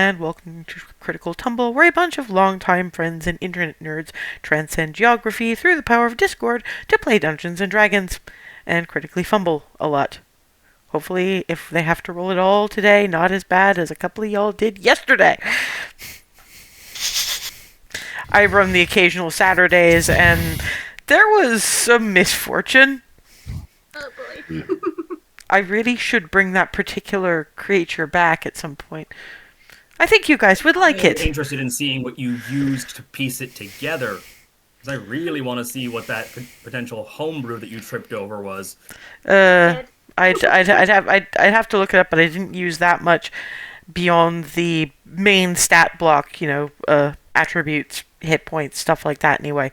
and welcome to Critical Tumble, where a bunch of longtime friends and internet nerds transcend geography through the power of Discord to play Dungeons and Dragons, and critically fumble a lot. Hopefully, if they have to roll it all today, not as bad as a couple of y'all did yesterday. I run the occasional Saturdays, and there was some misfortune. Oh boy. I really should bring that particular creature back at some point. I think you guys would like it. I'm interested in seeing what you used to piece it together. Because I really want to see what that potential homebrew that you tripped over was. I'd have to look it up, but I didn't use that much beyond the main stat block, attributes, hit points, stuff like that anyway.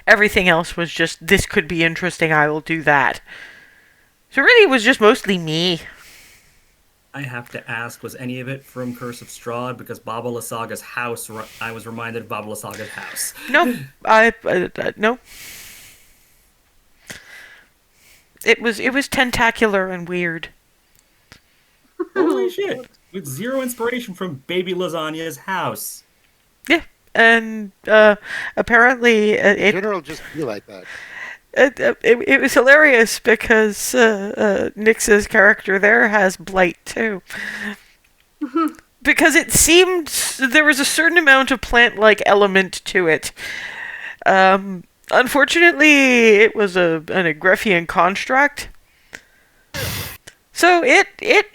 Everything else was just, this could be interesting, I will do that. So really it was just mostly me. I have to ask, was any of it from Curse of Strahd? Because Baba Lysaga's house, I was reminded of Baba Lysaga's house. Nope. No. It was tentacular and weird. Holy shit. With zero inspiration from Baby Lasagna's house. Yeah. And apparently it General just be like that. It was hilarious because Nyx's character there has blight too. Because it seemed there was a certain amount of plant-like element to it. Unfortunately, it was an Agreffian construct. So it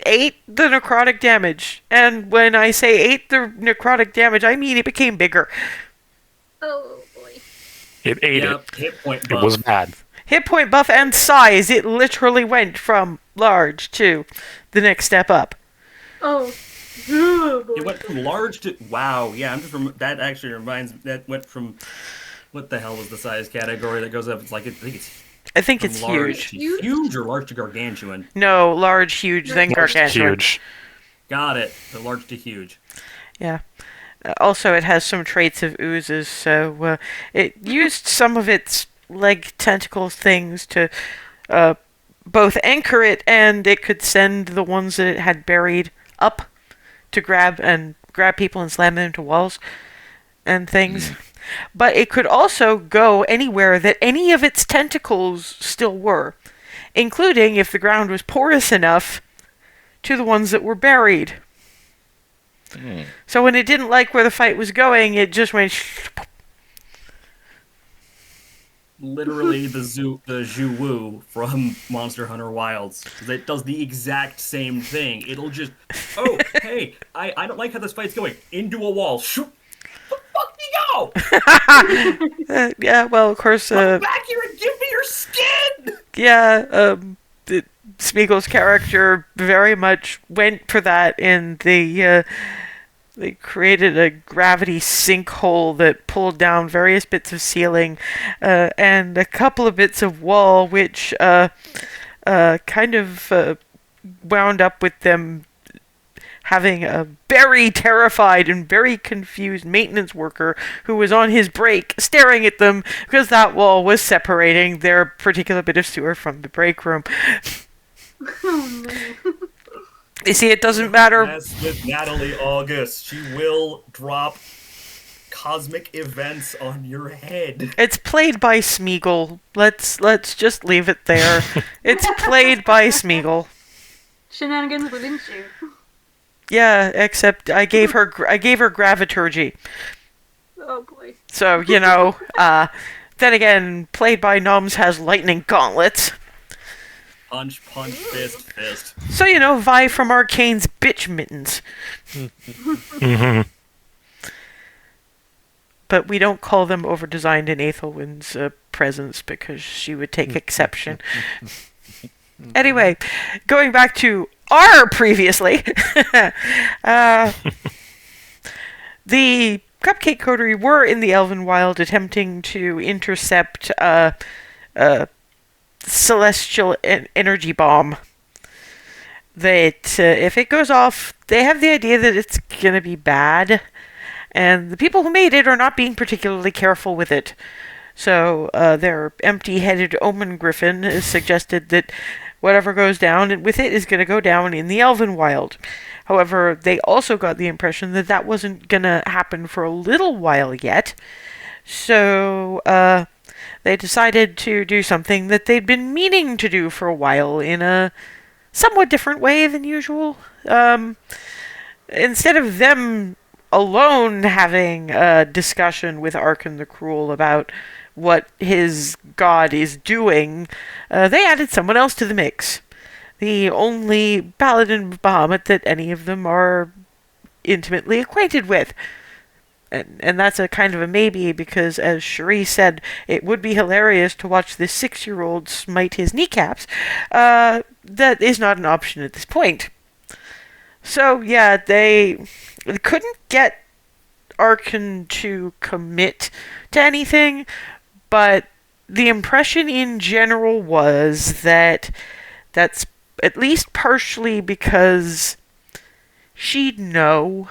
ate the necrotic damage. And when I say ate the necrotic damage, I mean it became bigger. Oh boy. It ate it. Hit point buff. It was bad. Hit point buff and size. It literally went from large to the next step up. Oh. Oh boy. It went from large to... Wow, yeah, that actually reminds me... That went from... What the hell was the size category that goes up? It's like... I think it's large huge. To huge or large to gargantuan? No, large, huge, then gargantuan. Huge. Got it. The large to huge. Yeah. Also, it has some traits of oozes, so it used some of its leg tentacle things to both anchor it, and it could send the ones that it had buried up to grab people and slam them into walls and things. But it could also go anywhere that any of its tentacles still were, including, if the ground was porous enough, to the ones that were buried. So when it didn't like where the fight was going, it just went... Literally the Zhu-Wu from Monster Hunter Wilds. It does the exact same thing. It'll just... Oh, hey, I don't like how this fight's going. Into a wall. Shoot. The fuck you go? Yeah, well, of course... Come back here and give me your skin! Yeah, Smeagol's character very much went for that in the... They created a gravity sinkhole that pulled down various bits of ceiling and a couple of bits of wall, which kind of wound up with them having a very terrified and very confused maintenance worker who was on his break staring at them because that wall was separating their particular bit of sewer from the break room. Oh no. You see, it doesn't matter. As with Natalie August, she will drop cosmic events on your head. It's played by Smeagol. Let's just leave it there. It's played by Smeagol. Shenanigans within you. Yeah, except I gave her graviturgy. Oh boy. So, then again, played by Noms has lightning gauntlets. Punch, punch, fist, fist. So, Vi from Arcane's bitch mittens. But we don't call them over-designed in Aethelwyn's presence because she would take exception. Anyway, going back to our previously, the Cupcake Coterie were in the Elvenwild attempting to intercept celestial energy bomb that if it goes off, they have the idea that it's gonna be bad, and the people who made it are not being particularly careful with it. So their empty-headed omen griffin has suggested that whatever goes down and with it is going to go down in the Elvenwild. However, they also got the impression that that wasn't going to happen for a little while yet. So, they decided to do something that they'd been meaning to do for a while in a somewhat different way than usual. Instead of them alone having a discussion with Arkhan the Cruel about what his god is doing, they added someone else to the mix. The only paladin of Bahamut that any of them are intimately acquainted with. And that's a kind of a maybe, because as Cherie said, it would be hilarious to watch this 6-year-old smite his kneecaps. That is not an option at this point. So, yeah, they couldn't get Arkhan to commit to anything, but the impression in general was that that's at least partially because she'd know.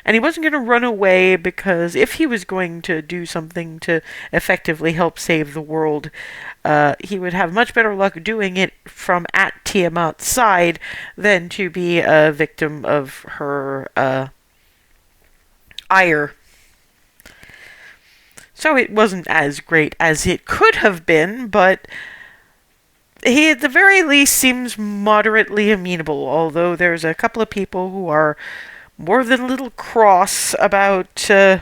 And he wasn't going to run away, because if he was going to do something to effectively help save the world, he would have much better luck doing it from at Tiamat's side than to be a victim of her ire. So it wasn't as great as it could have been, but he at the very least seems moderately amenable, although there's a couple of people who are more than a little cross about A,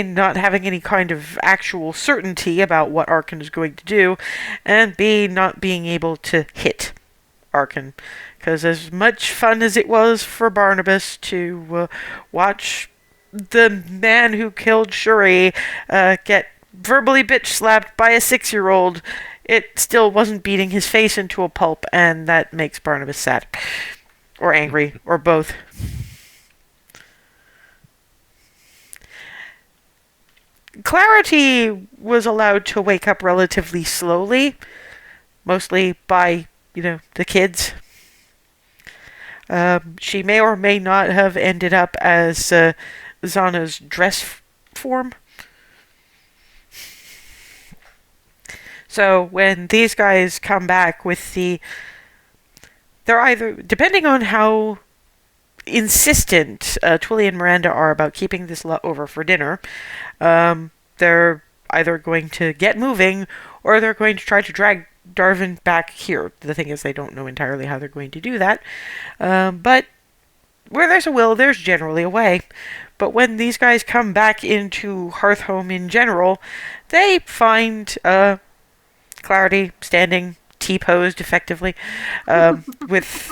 not having any kind of actual certainty about what Arkhan is going to do, and B, not being able to hit Arkhan. Because as much fun as it was for Barnabas to watch the man who killed Shuri get verbally bitch-slapped by a 6-year-old, it still wasn't beating his face into a pulp, and that makes Barnabas sad. Or angry, or both. Clarity was allowed to wake up relatively slowly, mostly by, the kids. She may or may not have ended up as Zana's dress form. So when these guys come back with they're either, depending on how insistent Twilly and Miranda are about keeping this lot over for dinner, they're either going to get moving or they're going to try to drag Darvin back here. The thing is, they don't know entirely how they're going to do that. But where there's a will, there's generally a way. But when these guys come back into Hearthhome in general, they find Clarity standing T-posed effectively, with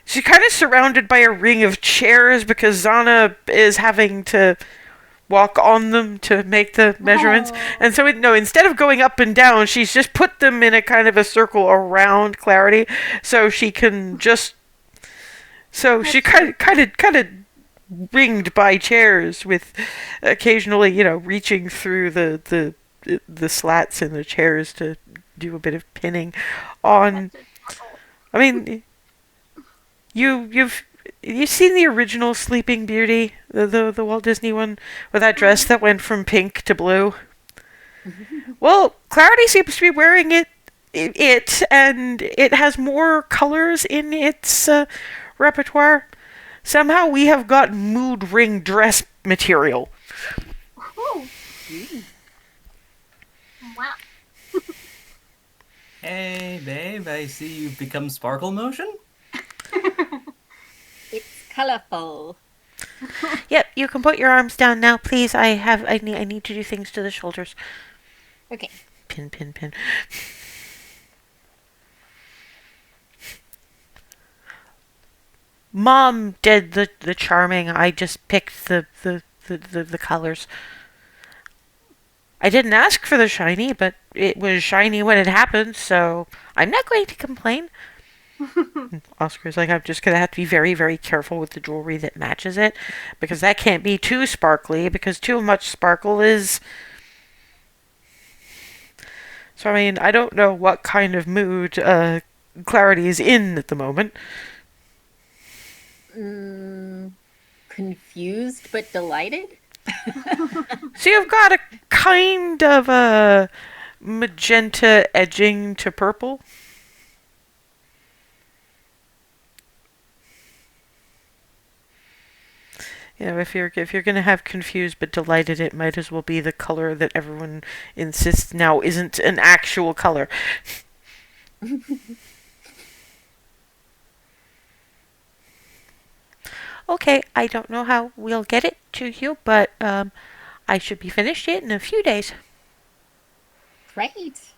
she's kind of surrounded by a ring of chairs because Zana is having to walk on them to make the measurements. Aww. And so, instead of going up and down, she's just put them in a kind of a circle around Clarity, so she can just. So she kind of ringed by chairs, with occasionally, reaching through the slats in the chairs to do a bit of pinning on. I mean, you've seen the original Sleeping Beauty, the Walt Disney one, with that dress that went from pink to blue. Well, Clarity seems to be wearing it, and it has more colors in its repertoire. Somehow we have got mood ring dress material. Oh. Wow. Hey, babe, I see you've become Sparkle Motion? It's colorful. Yep, you can put your arms down now, please. I need to do things to the shoulders. Okay. Pin, pin, pin. Mom did the charming. I just picked the colors. I didn't ask for the shiny, but it was shiny when it happened, so I'm not going to complain. Oscar's like, I'm just going to have to be very, very careful with the jewelry that matches it, because that can't be too sparkly, because too much sparkle is... So, I mean, I don't know what kind of mood Clarity is in at the moment. Confused but delighted? So you've got a kind of a magenta edging to purple. You know, if you're gonna have confused but delighted, it might as well be the color that everyone insists now isn't an actual color. Okay, I don't know how we'll get it to you, but I should be finished it in a few days. Great. It's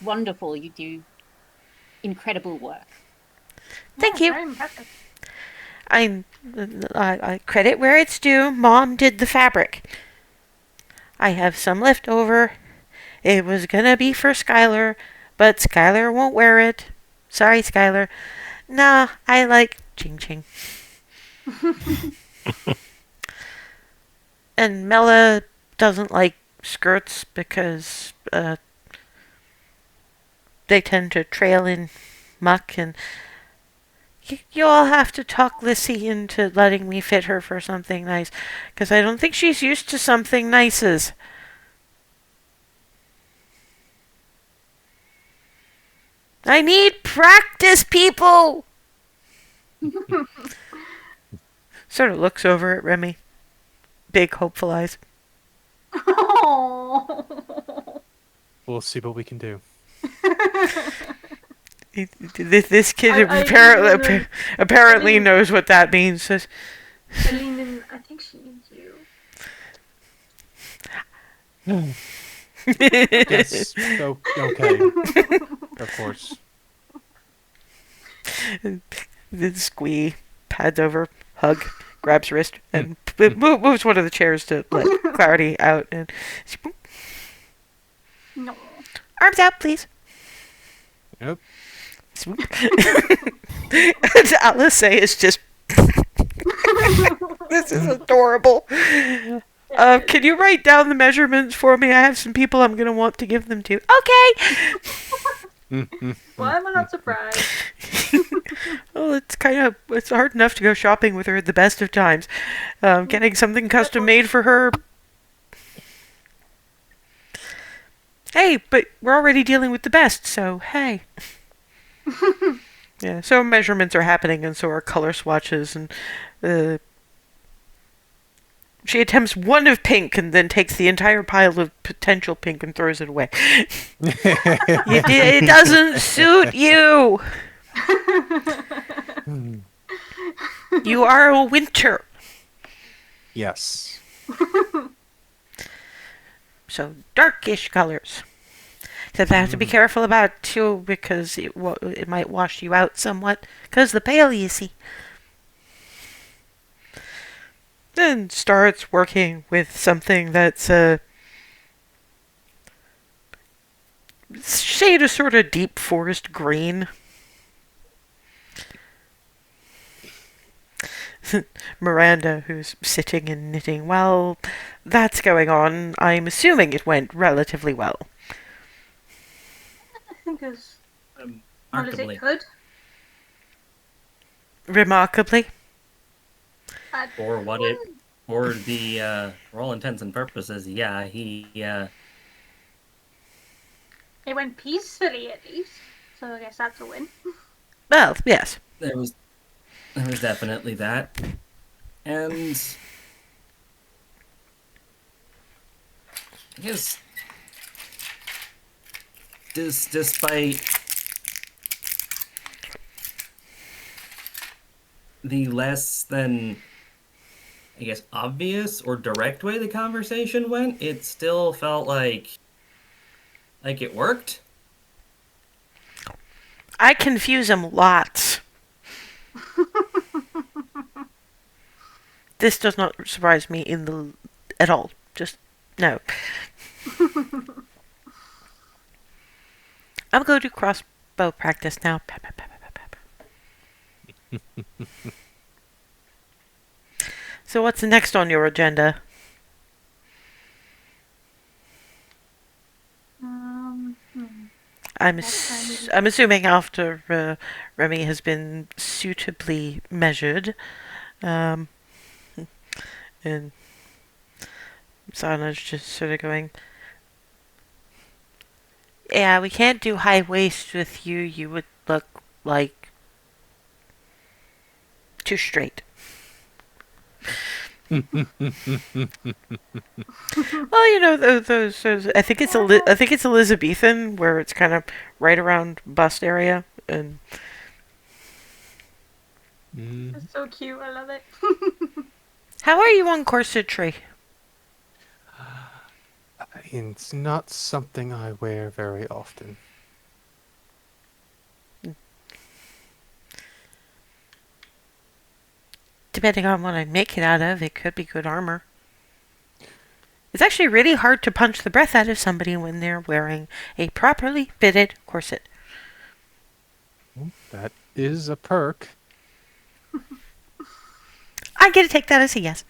wonderful. You do incredible work. Thank Yeah, you. Very impressive. I credit where it's due. Mom did the fabric. I have some left over. It was gonna be for Skylar, but Skylar won't wear it. Sorry, Skylar. Nah, I like Ching Ching. And Mela doesn't like skirts because they tend to trail in muck, and you all have to talk Lissy into letting me fit her for something nice, because I don't think she's used to something nices. I need practice, people! Sort of looks over at Remy. Big, hopeful eyes. Oh. We'll see what we can do. This kid I apparently lean- knows what that means. Says, I leaned in. I think she needs you. Yes. Okay. Of course. The squee pads over, hug, grabs wrist, and moves one of the chairs to let Clarity out. And No. arms out, please. Yep. Swoop. And Alice is just. This is adorable. Can you write down the measurements for me? I have some people I'm gonna want to give them to. Okay. Why am I not surprised? Well, it's hard enough to go shopping with her at the best of times. Getting something custom made for her. Hey, but we're already dealing with the best, so hey. Yeah, so measurements are happening, and so are color swatches, and she attempts one of pink and then takes the entire pile of potential pink and throws it away. It doesn't suit you. You are a winter. Yes. So darkish colors. Except I have to be careful about it too, because it might wash you out somewhat. Because the pale, you see. Then starts working with something that's a shade of sort of deep forest green. Miranda, who's sitting and knitting, well, that's going on. I'm assuming it went relatively well. I think as well as it Remarkably. could. Remarkably. For what it, for the, for all intents and purposes, yeah, he, It went peacefully at least, so I guess that's a win. Well, yes. there was definitely that. And I guess despite the less than, I guess, obvious or direct way the conversation went, it still felt like it worked. I confuse him lots. This does not surprise me at all. Just no. I'm going to do crossbow practice now. Pap, pap, pap, pap, pap. So what's next on your agenda? I'm assuming after Remy has been suitably measured, and Sana's just sort of going, Yeah, we can't do high waist with you. You would look like too straight. Well, you know those I think I think it's Elizabethan, where it's kind of right around bust area, and It's so cute. I love it. how are you on corsetry? It's not something I wear very often. Depending on what I make it out of, it could be good armor. It's actually really hard to punch the breath out of somebody when they're wearing a properly fitted corset. Well, that is a perk. I'm gonna take that as a yes.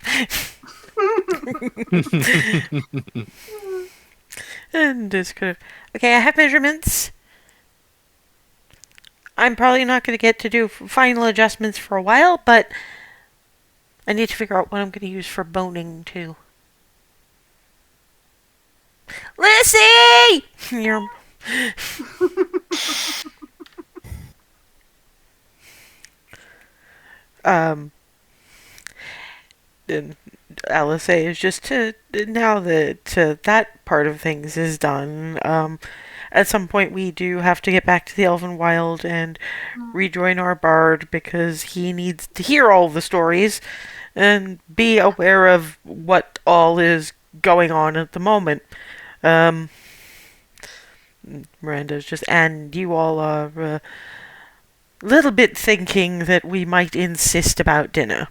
And just kind of okay. I have measurements. I'm probably not going to get to do final adjustments for a while, but I need to figure out what I'm going to use for boning too. Lissy! You're... and Alice is just to now that that part of things is done. At some point, we do have to get back to the Elvenwild and rejoin our bard because he needs to hear all the stories and be aware of what all is going on at the moment. Miranda's just, and you all are a little bit thinking that we might insist about dinner.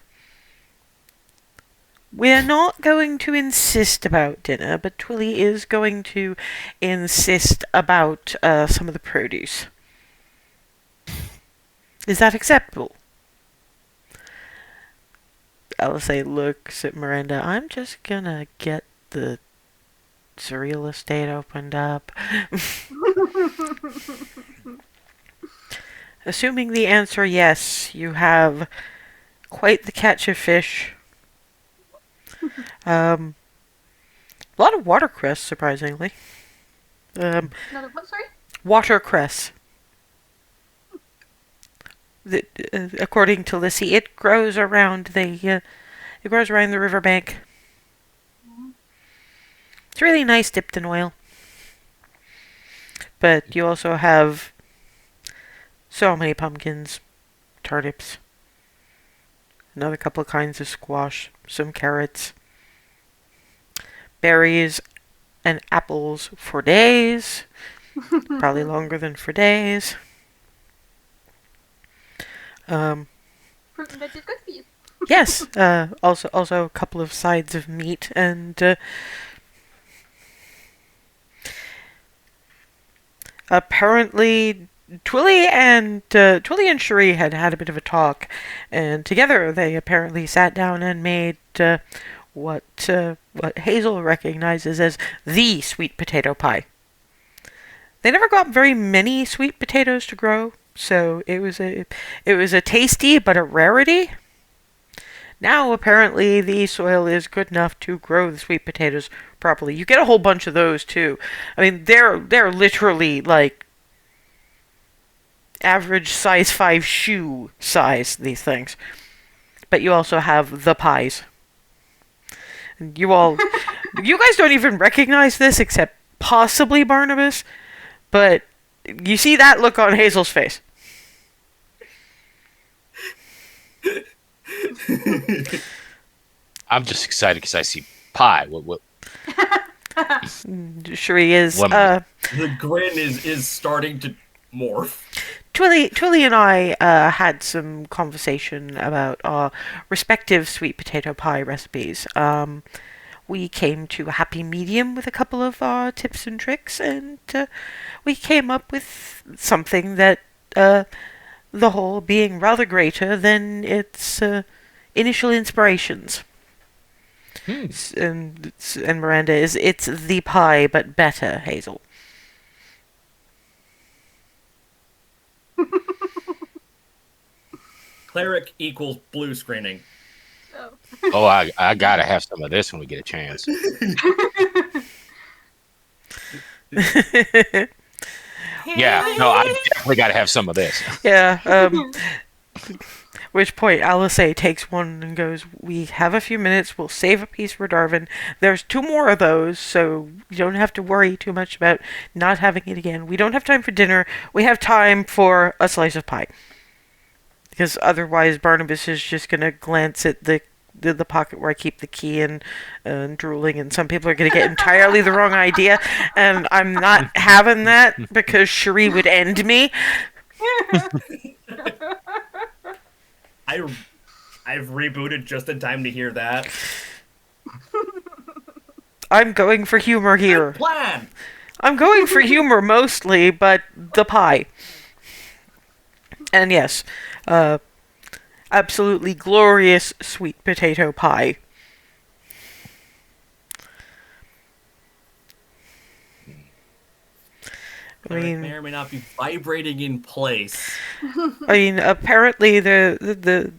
We're not going to insist about dinner, but Twilly is going to insist about some of the produce. Is that acceptable? Alice looks at Miranda. I'm just gonna get the surreal estate opened up. Assuming the answer yes, you have quite the catch of fish. A lot of watercress, surprisingly. Another what? Sorry. Watercress. According to Lissy, it grows around the riverbank. It's really nice dipped in oil. But you also have so many pumpkins, turnips, another couple of kinds of squash, some carrots, berries, and apples for days. Probably longer than for days. Fruit and veg is good for you. Yes. Also a couple of sides of meat and apparently Twilly and Cherie had a bit of a talk, and together they apparently sat down and made what Hazel recognizes as the sweet potato pie. They never got very many sweet potatoes to grow, so it was a tasty but a rarity. Now apparently the soil is good enough to grow the sweet potatoes properly. You get a whole bunch of those too. I mean, they're literally like average size 5 shoe size, these things. But you also have the pies. And you guys don't even recognize this except possibly Barnabas, but you see that look on Hazel's face. I'm just excited because I see pie. What? Cherie is. Lemon. The grin is starting to morph. Twilly and I had some conversation about our respective sweet potato pie recipes. We came to a happy medium with a couple of tips and tricks, and we came up with something that the whole being rather greater than its initial inspirations. And Miranda it's the pie but better, Hazel. Cleric equals blue screening. Oh. Oh, I gotta have some of this when we get a chance. Yeah, no, I definitely got to have some of this. Yeah. Which point Alice takes one and goes, "We have a few minutes. We'll save a piece for Darvin. There's 2 more of those, so you don't have to worry too much about not having it again. We don't have time for dinner. We have time for a slice of pie." Because otherwise Barnabas is just going to glance at the pocket where I keep the key and drooling, and some people are going to get entirely the wrong idea, and I'm not having that because Cherie would end me. I've rebooted just in time to hear that. I'm going for humor here. Good plan. I'm going for humor mostly, but the pie. And yes, absolutely glorious sweet potato pie. I It may or may not be vibrating in place. Apparently the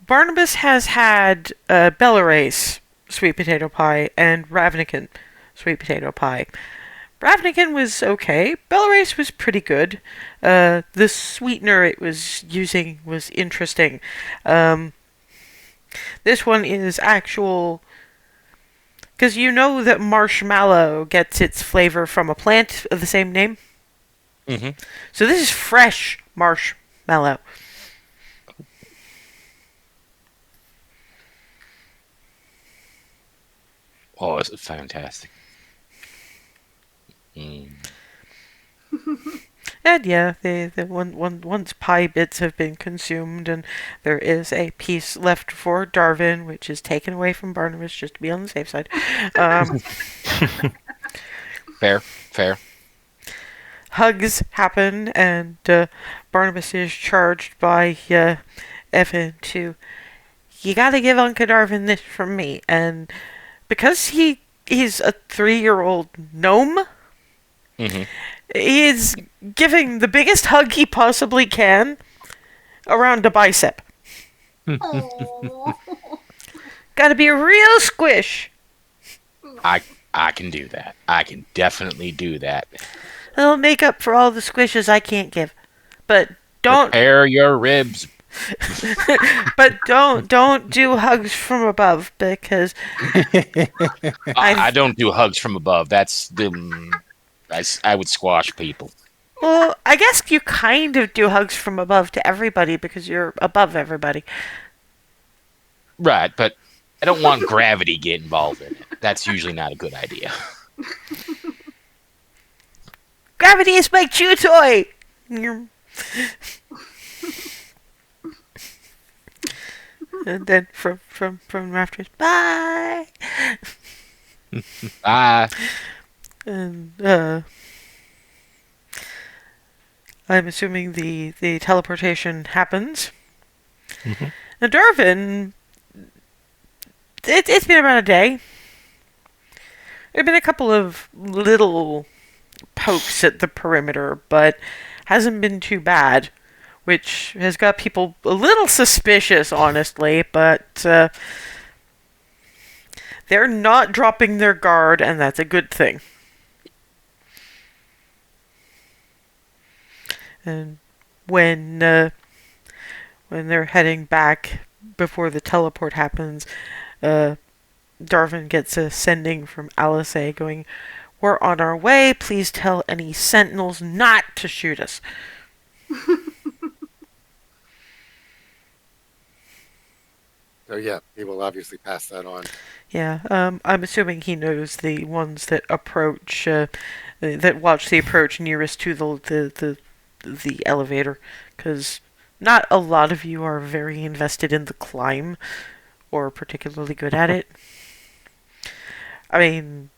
Barnabas has had Bellerace sweet potato pie and Ravnican sweet potato pie. Ravnican was okay. Bellerace was pretty good. The sweetener it was using was interesting. This one is actual... Because you know that marshmallow gets its flavor from a plant of the same name? Mm-hmm. So this is fresh marshmallow. Oh, it's fantastic. Mm. And yeah, once pie bits have been consumed, and there is a piece left for Darvin, which is taken away from Barnabas just to be on the safe side. Fair. Hugs happen, and Barnabas is charged by Evan to, "You gotta give Uncle Darvin this from me," and because he's a 3-year-old gnome, Mm-hmm. he is giving the biggest hug he possibly can around a bicep. Aww. Gotta be a real squish. I can do that. I can definitely do that. It'll make up for all the squishes I can't give. But don't Prepare your ribs. don't do hugs from above, because I don't do hugs from above. That's the... I would squash people. well, I guess you kind of do hugs from above to everybody because you're above everybody. Right, but I don't want gravity get involved in it. That's usually not a good idea. Gravity is my chew toy. And then from rafters, bye. And I'm assuming the teleportation happens. Mm-hmm. Now Darvin, it's been about a day. There have been a couple of little pokes at the perimeter, but hasn't been too bad, which has got people a little suspicious, honestly, but they're not dropping their guard, and that's a good thing. And when they're heading back before the teleport happens, Darvin gets a sending from Alice going, "We're on our way. Please tell any sentinels not to shoot us." So yeah, he will obviously pass that on. Yeah, I'm assuming he knows the ones that approach, that watch the approach nearest to the elevator, because not a lot of you are very invested in the climb, or particularly good at it. I mean,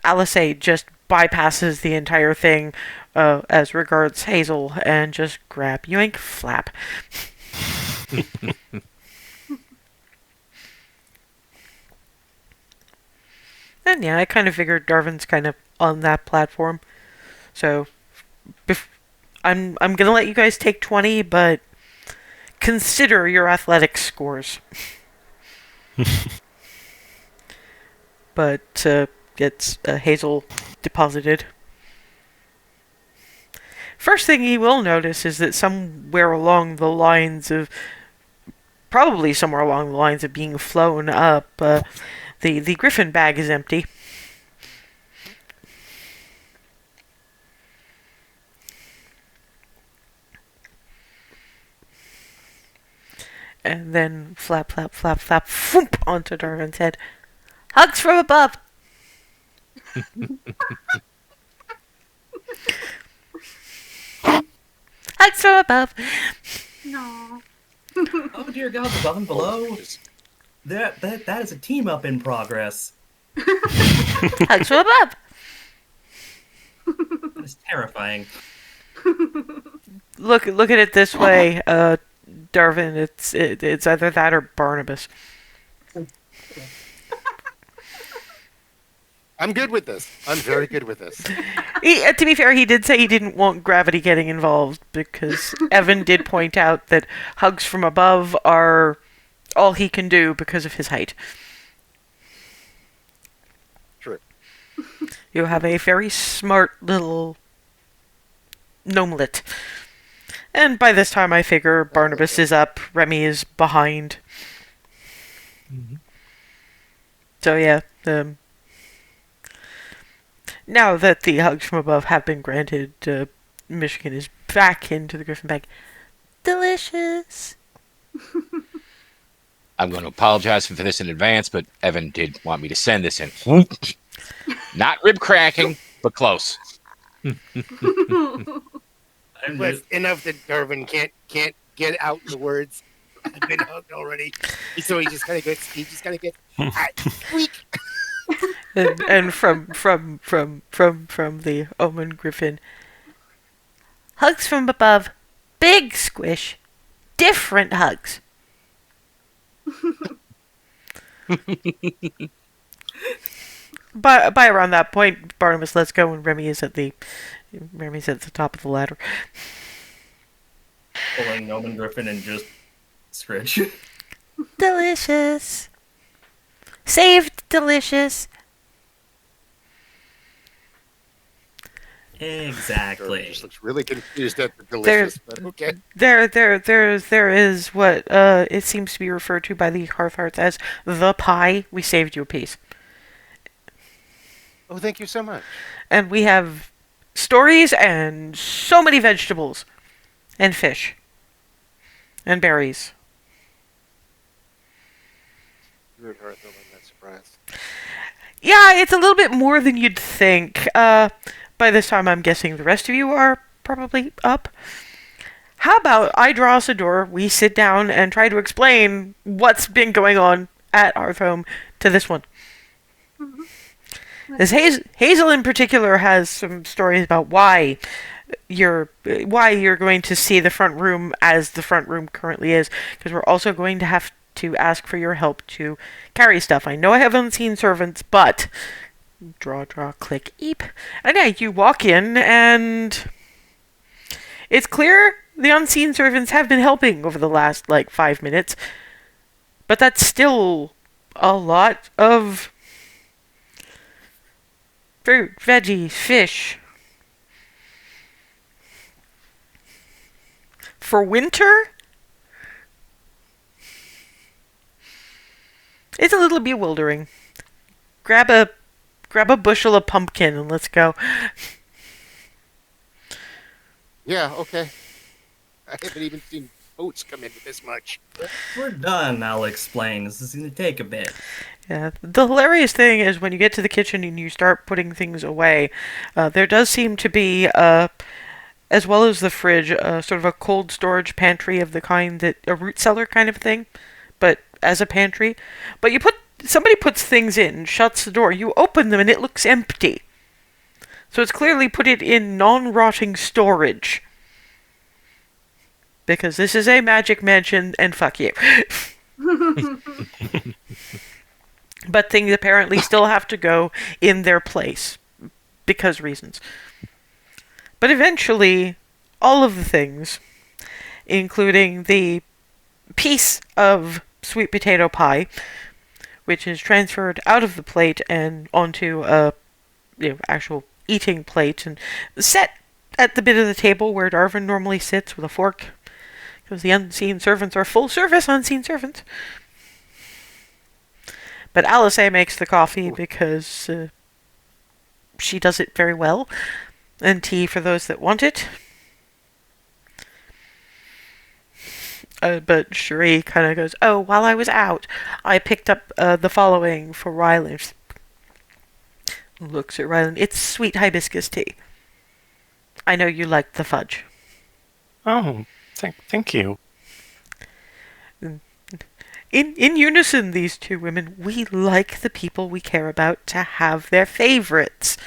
Alice just bypasses the entire thing as regards Hazel and just grab yoink flap. And yeah, I kind of figured Darvin's kind of on that platform. So I'm gonna let you guys take 20, but consider your athletics scores. But gets Hazel deposited. First thing he will notice is that somewhere along the lines of, probably somewhere along the lines of being flown up, the griffin bag is empty. And then flap, flap, flap, flap, foomp onto Darvin's head. Hugs from above! Hugs from above! No. Oh dear God, above and below. That is a team up in progress. Hugs from above! That is terrifying. Look at it this way, Darvin. It's either that or Barnabas. I'm good with this. I'm very good with this. To be fair, he did say he didn't want gravity getting involved because Evan did point out that hugs from above are all he can do because of his height. True. You have a very smart little gnomelet. And by this time, I figure Barnabas is up, Remy is behind. Mhm. So yeah, now that the hugs from above have been granted, Michigan is back into the Griffin bag. Delicious. I'm going to apologize for this in advance, but Evan did want me to send this in. Not rib cracking, but close. But enough that Darvin can't get out the words. I've been hugged already. So he just kind of gets squeak. and from the Omen Griffin. Hugs from above. Big squish. Different hugs. By around that point, Barnabas lets go and Remy's at the top of the ladder. Pulling Noman Griffin and just Scritch. Delicious. Saved delicious. Exactly. Darvin just looks really confused at the delicious, but okay. There is what it seems to be referred to by the Hearthhearts as the pie. We saved you a piece. Oh, thank you so much. And we have stories and so many vegetables. And fish. And berries. You and Hearth, I'm not surprised. Yeah, it's a little bit more than you'd think. By this time, I'm guessing the rest of you are probably up. How about I draw us a door, we sit down and try to explain what's been going on at Hearthhome to this one. As Hazel in particular has some stories about why you're going to see the front room as the front room currently is, because we're also going to have to ask for your help to carry stuff. I know I have unseen servants, but draw, click, eep. And yeah, you walk in and it's clear the unseen servants have been helping over the last 5 minutes, but that's still a lot of fruit, veggies, fish. For winter? It's a little bewildering. Grab a bushel of pumpkin and let's go. Yeah, okay. I haven't even seen oats come in with this much. We're done, I'll explain. This is going to take a bit. Yeah, the hilarious thing is when you get to the kitchen and you start putting things away, there does seem to be, as well as the fridge, sort of a cold storage pantry of the kind that a root cellar kind of thing, but as a pantry. But somebody puts things in, shuts the door, you open them and it looks empty. So it's clearly put it in non-rotting storage. Because this is a magic mansion and fuck you. But things apparently still have to go in their place. Because reasons. But eventually, all of the things, including the piece of sweet potato pie, which is transferred out of the plate and onto a actual eating plate and set at the bit of the table where Darvin normally sits with a fork, because the unseen servants are full service unseen servants. But Alice makes the coffee because she does it very well, and tea for those that want it. But Cherie kind of goes, "Oh, while I was out, I picked up the following for Rylan." Looks at Rylan. It's sweet hibiscus tea. I know you liked the fudge. Oh, thank you. In unison, these two women, we like the people we care about to have their favorites.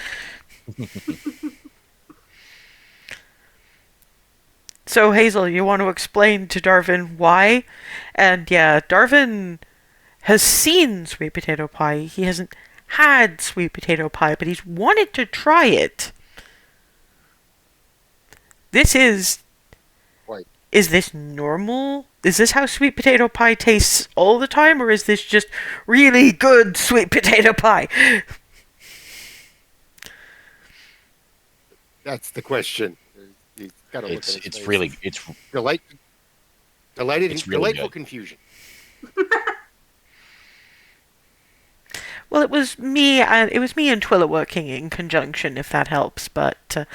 So, Hazel, you want to explain to Darvin why? And yeah, Darvin has seen sweet potato pie. He hasn't had sweet potato pie, but he's wanted to try it. This is... Right. Is this normal? Is this how sweet potato pie tastes all the time, or is this just really good sweet potato pie? That's the question. You gotta look at his It's face. really delightful It's really delightful good. confusion. Well, it was me and Twilla working in conjunction, if that helps. But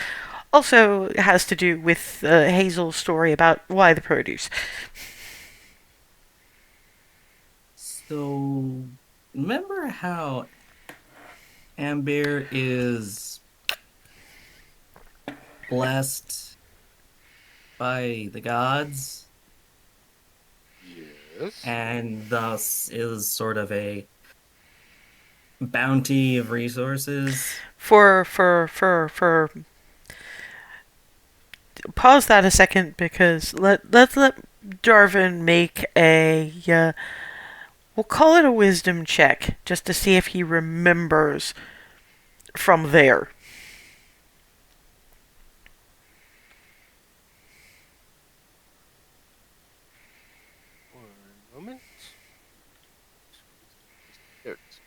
also it has to do with Hazel's story about why the produce. So, remember how Amber is blessed by the gods Yes. and thus is sort of a bounty of resources? For pause that a second, because let's let Darvin make a we'll call it a wisdom check just to see if he remembers from there. One moment. There it is.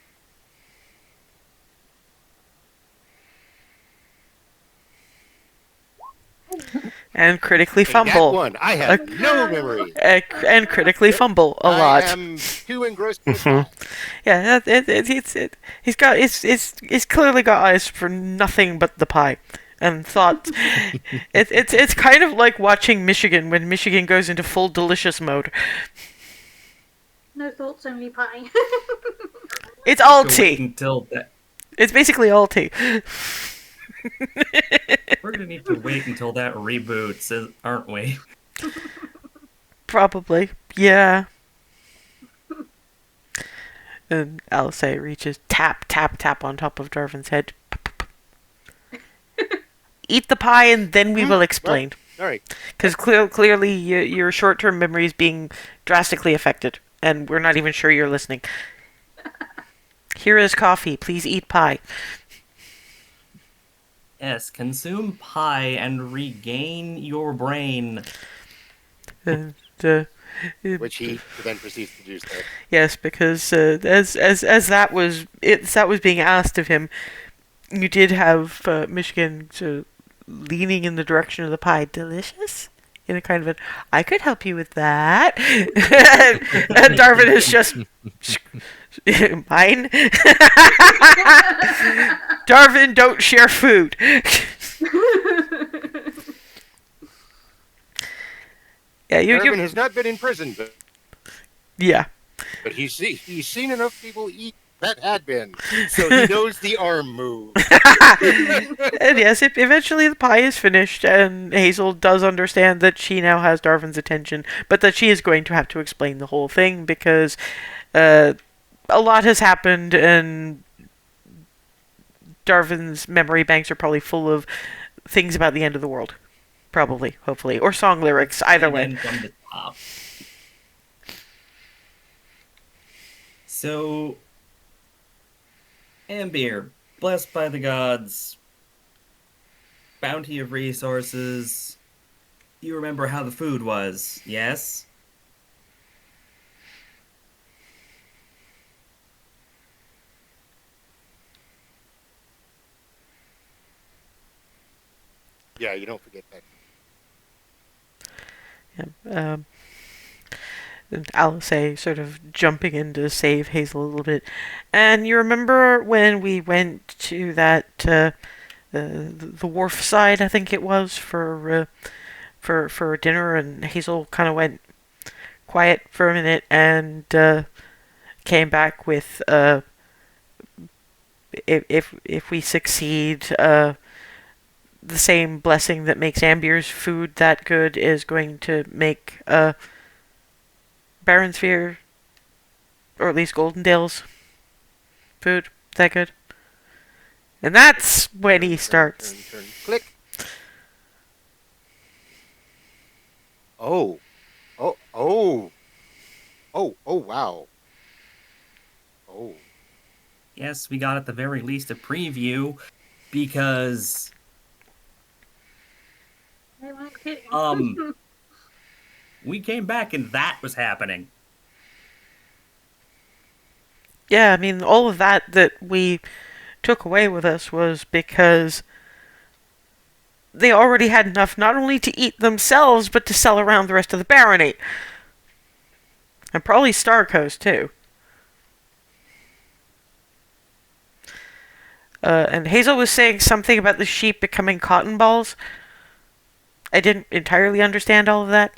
And critically Hey, that fumble. one. I have no memory. And critically fumble a lot. I am too engrossed in the pie. Yeah, he's clearly got eyes for nothing but the pie, and thought it's kind of like watching Michigan when Michigan goes into full delicious mode. No thoughts, only pie. It's all Go wait tea. until that. It's basically all tea. We're gonna need to wait until that reboots, aren't we? Probably, yeah. And Alice reaches tap tap tap on top of Darvin's head. Eat the pie, and then we will explain. All right. Because clearly your short-term memory is being drastically affected, and we're not even sure you're listening. Here is coffee. Please eat pie. Yes, consume pie and regain your brain. Which he then proceeds to do so. Yes, because as that was being asked of him, you did have Michigan leaning in the direction of the pie. Delicious? In a kind of I could help you with that. And Darvin is just mine. Darvin, don't share food. Yeah, Darvin has not been in prison, yeah. but he's seen enough people eat that had been, so he knows the arm move. And yes, eventually the pie is finished, and Hazel does understand that she now has Darvin's attention, but that she is going to have to explain the whole thing because a lot has happened, and Darvin's memory banks are probably full of things about the end of the world. Probably, hopefully, or song lyrics, either And way. then from the top. So, Amber, blessed by the gods, bounty of resources. You remember how the food was, yes? Yeah, you don't forget that. Yeah. And Alice sort of jumping in to save Hazel a little bit. And you remember when we went to that the wharf side, I think it was, for dinner, and Hazel kind of went quiet for a minute and came back with if we succeed, the same blessing that makes Ambier's food that good is going to make Baronsphere, or at least Goldendale's food that good. And that's when he starts. Turn. Click. Oh. Wow. Oh. Yes, we got at the very least a preview because They weren't kidding. we came back and that was happening. Yeah, I mean, all of that we took away with us was because they already had enough not only to eat themselves, but to sell around the rest of the barony. And probably Star Coast, too. And Hazel was saying something about the sheep becoming cotton balls. I didn't entirely understand all of that.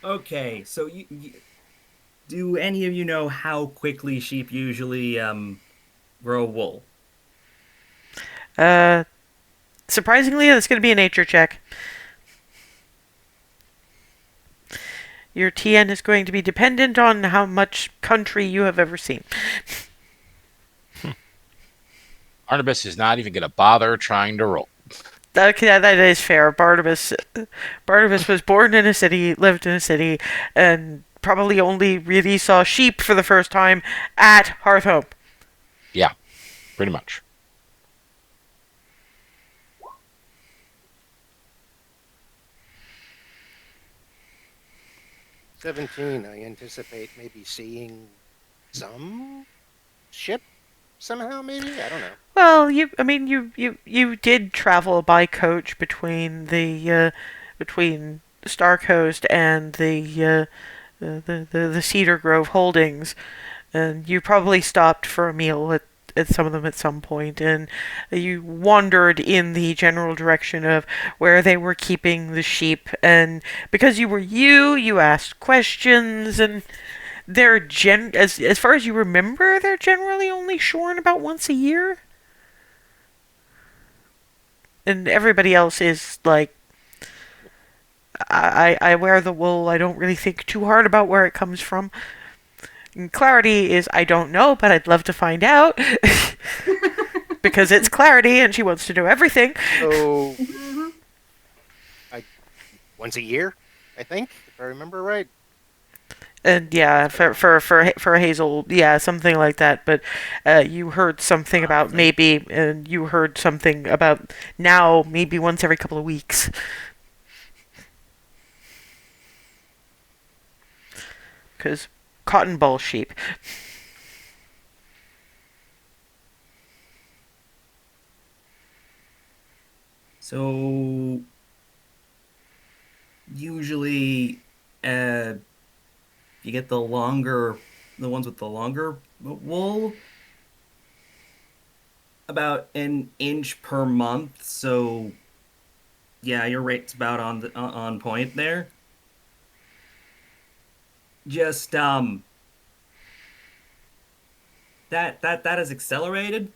Okay, so do any of you know how quickly sheep usually grow wool? Surprisingly, that's going to be a nature check. Your TN is going to be dependent on how much country you have ever seen. Barnabas is not even going to bother trying to roll. Okay, that is fair. Barnabas was born in a city, lived in a city, and probably only really saw sheep for the first time at Hearthhome. Yeah, pretty much. $17. I anticipate maybe seeing some ship somehow. Maybe I don't know. Well, you did travel by coach between between Star Coast and the Cedar Grove holdings, and you probably stopped for a meal at some of them at some point, and you wandered in the general direction of where they were keeping the sheep, and because you asked questions, and they're as far as you remember, they're generally only shorn about once a year. And everybody else is like, I wear the wool, I don't really think too hard about where it comes from. And Clarity is, I don't know, but I'd love to find out. Because it's Clarity and she wants to know everything. So, once a year, I think, if I remember right. And yeah, for Hazel, yeah, something like that. But you heard something about maybe, and you heard something about now, maybe once every couple of weeks. Because cotton ball sheep. So usually you get the ones with the longer wool, about an inch per month. So yeah, your rate's about on point there. Just that is accelerated,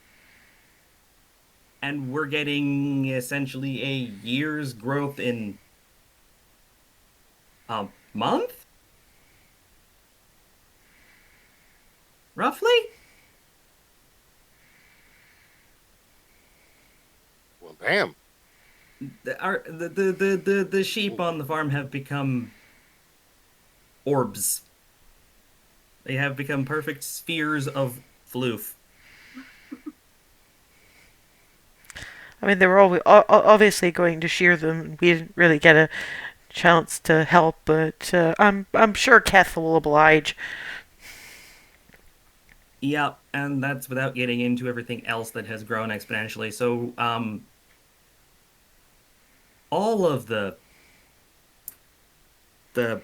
and we're getting essentially a year's growth in a month, roughly. Well, damn. The sheep on the farm have become orbs. They have become perfect spheres of floof. I mean, they were obviously going to shear them. We didn't really get a chance to help, but I'm sure Keth will oblige. Yeah, and that's without getting into everything else that has grown exponentially. So, all of the remember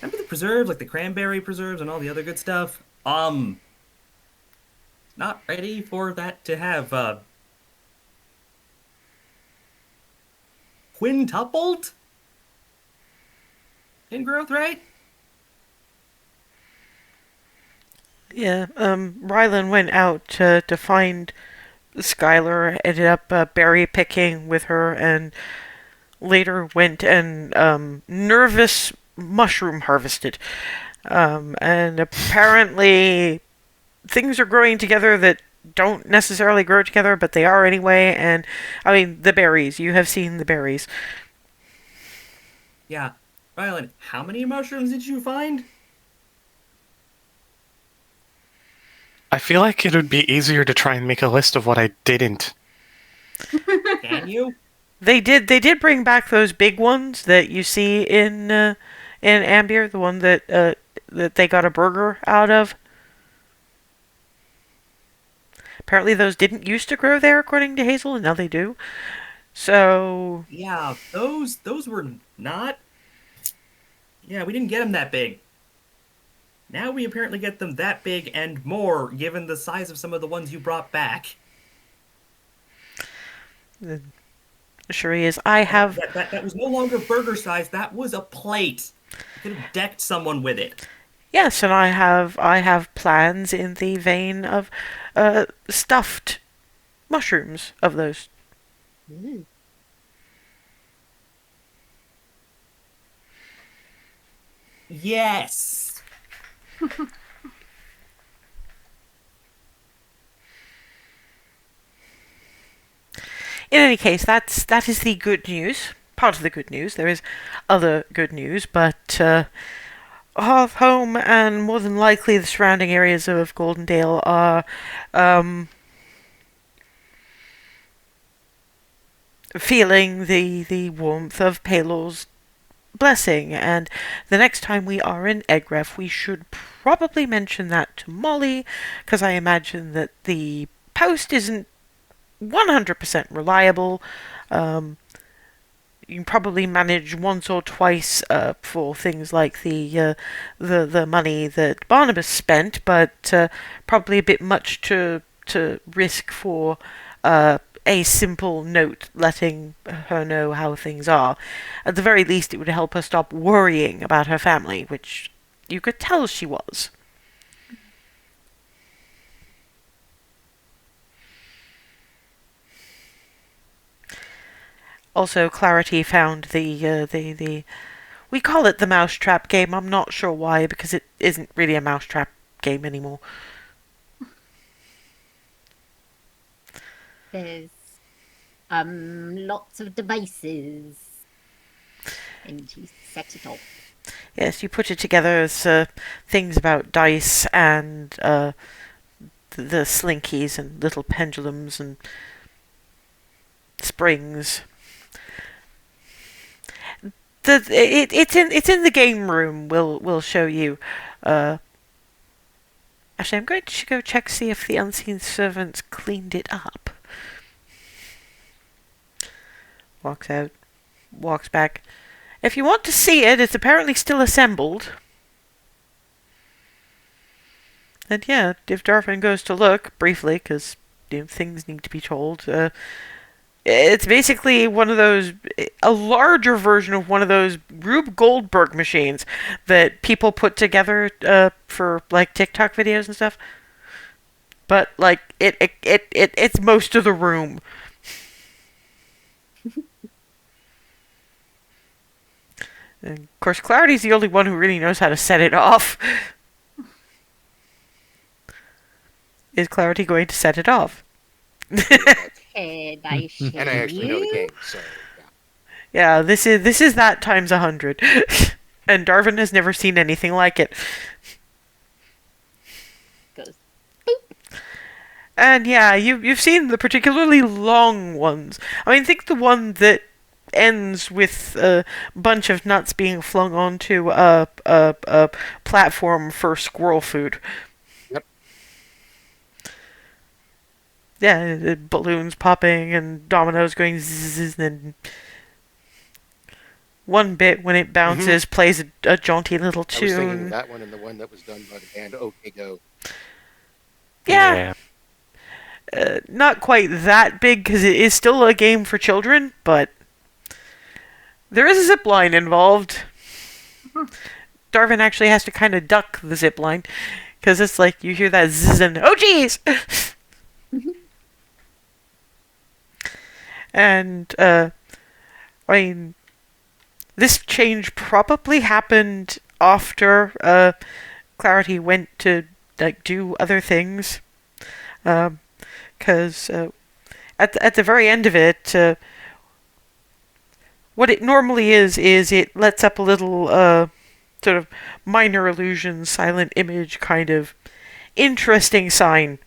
the preserves, like the cranberry preserves and all the other good stuff. Not ready for that to have quintupled in growth rate. Yeah, Rylan went out to find Skylar, ended up berry picking with her, and later went and nervous mushroom harvested. And apparently things are growing together that don't necessarily grow together, but they are anyway. And I mean, the berries. You have seen the berries. Yeah, Rylan, how many mushrooms did you find? I feel like it would be easier to try and make a list of what I didn't. Can you? They did bring back those big ones that you see in Ambier, the one that they got a burger out of. Apparently those didn't used to grow there, according to Hazel, and now they do. So Yeah, those were not. Yeah, we didn't get them that big. Now we apparently get them that big and more, given the size of some of the ones you brought back. sure he is. I have That was no longer burger size. That was a plate. You could have decked someone with it. yes, and I have plans in the vein of stuffed mushrooms of those. Yes. In any case, that is the good news. Part of the good news. There is other good news, but Hearth Home and more than likely the surrounding areas of Goldendale are feeling the warmth of Palor's blessing, and the next time we are in Egref, we should probably mention that to Molly, because I imagine that the post isn't 100% reliable. You can probably manage once or twice for things like the money that Barnabas spent, but probably a bit much to risk for a simple note letting her know how things are. At the very least, it would help her stop worrying about her family, which you could tell she was. Also, Clarity found the we call it the mousetrap game. I'm not sure why, because it isn't really a mousetrap game anymore. There's lots of devices, and you set it off. Yes, you put it together as things about dice and the slinkies and little pendulums and springs. It's in the game room. We'll show you. Actually, I'm going to go check see if the unseen servants cleaned it up. Walks out, walks back. If you want to see it, it's apparently still assembled. And yeah, if Darvin goes to look briefly, because things need to be told. It's basically one of those, a larger version of one of those Rube Goldberg machines that people put together for like TikTok videos and stuff. But like it's most of the room. And of course, Clarity's the only one who really knows how to set it off. Is Clarity going to set it off? Can I show And I actually know the you? game, so yeah. Yeah, this is that times 100. And Darvin has never seen anything like it. Goes. And yeah, you've seen the particularly long ones. I mean, think the one that ends with a bunch of nuts being flung onto a platform for squirrel food. Yep. Yeah, balloons popping and dominoes going zzz, and one bit when it bounces plays a jaunty little I was thinking of tune. that one and the one that was done by the band OK Go. Yeah, not quite that big because it is still a game for children, but there is a zip line involved. Darvin actually has to kind of duck the zip line because it's like you hear that zzz and oh geez. And I mean, this change probably happened after Clarity went to like do other things, because at the very end of it, what it normally is it lets up a little sort of minor illusion, silent image kind of interesting sign.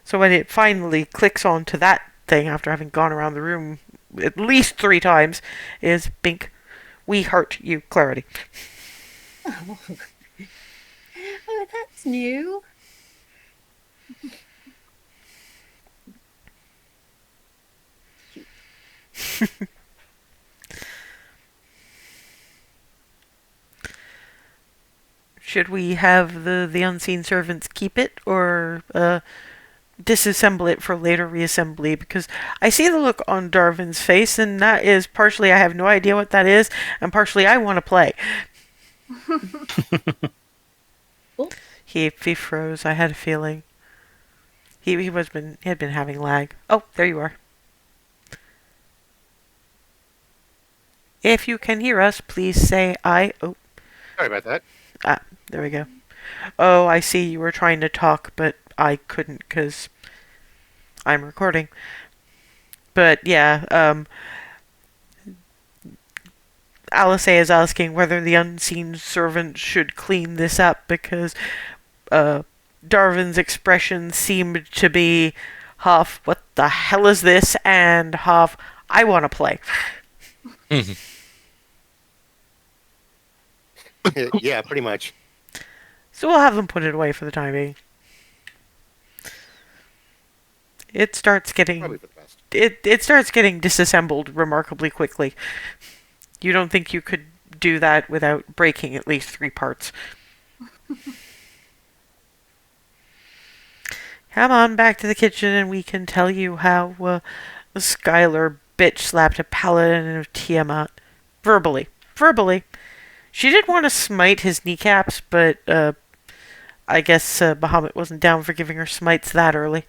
So when it finally clicks onto that thing after having gone around the room at least 3 times, is bink, we heart you, Clarity. Oh, that's new. Should we have the unseen servants keep it, or disassemble it for later reassembly? Because I see the look on Darvin's face, and that is partially I have no idea what that is, and partially I want to play. Oh. He froze. I had a feeling. He had been having lag. Oh, there you are. If you can hear us, please say I. Oh, Sorry about that. there we go. Oh, I see you were trying to talk, but I couldn't because I'm recording. But yeah, Alice is asking whether the unseen servant should clean this up because Darvin's expression seemed to be half, what the hell is this? And half, I want to play. Yeah, pretty much. So we'll have them put it away for the time being. It starts Probably getting for the best. it starts getting disassembled remarkably quickly. You don't think you could do that without breaking at least 3 parts. Come on back to the kitchen and we can tell you how Skylar bitch slapped a paladin of Tiamat. Verbally. She did want to smite his kneecaps, but I guess Bahamut wasn't down for giving her smites that early.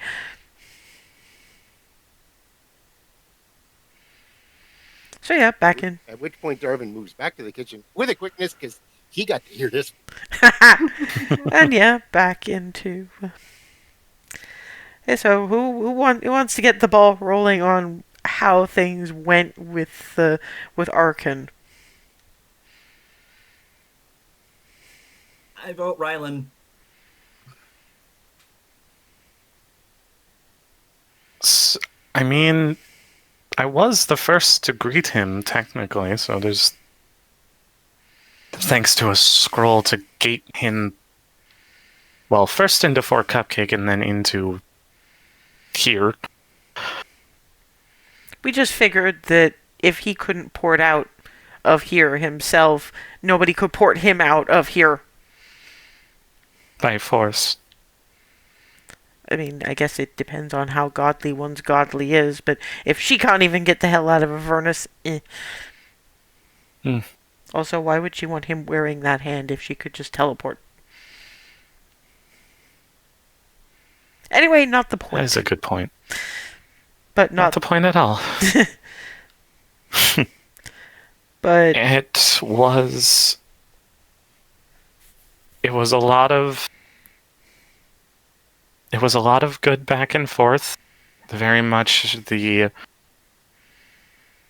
So yeah, back in. At which point Darvin moves back to the kitchen with a quickness because he got to hear this. And yeah, back into. Okay, so who wants to get the ball rolling on how things went with Arkhan? I vote Rylan. I mean, I was the first to greet him, technically, so there's... Thanks to a scroll to gate him... Well, first into 4 Cupcake and then into... here. We just figured that if he couldn't port out of here himself, nobody could port him out of here. By force. I mean, I guess it depends on how godly one's godly is, but if she can't even get the hell out of Avernus, eh. Also, why would she want him wearing that hand if she could just teleport? Anyway, not the point. That is a good point. But Not the point at all. But It was a lot of... It was a lot of good back and forth. Very much the...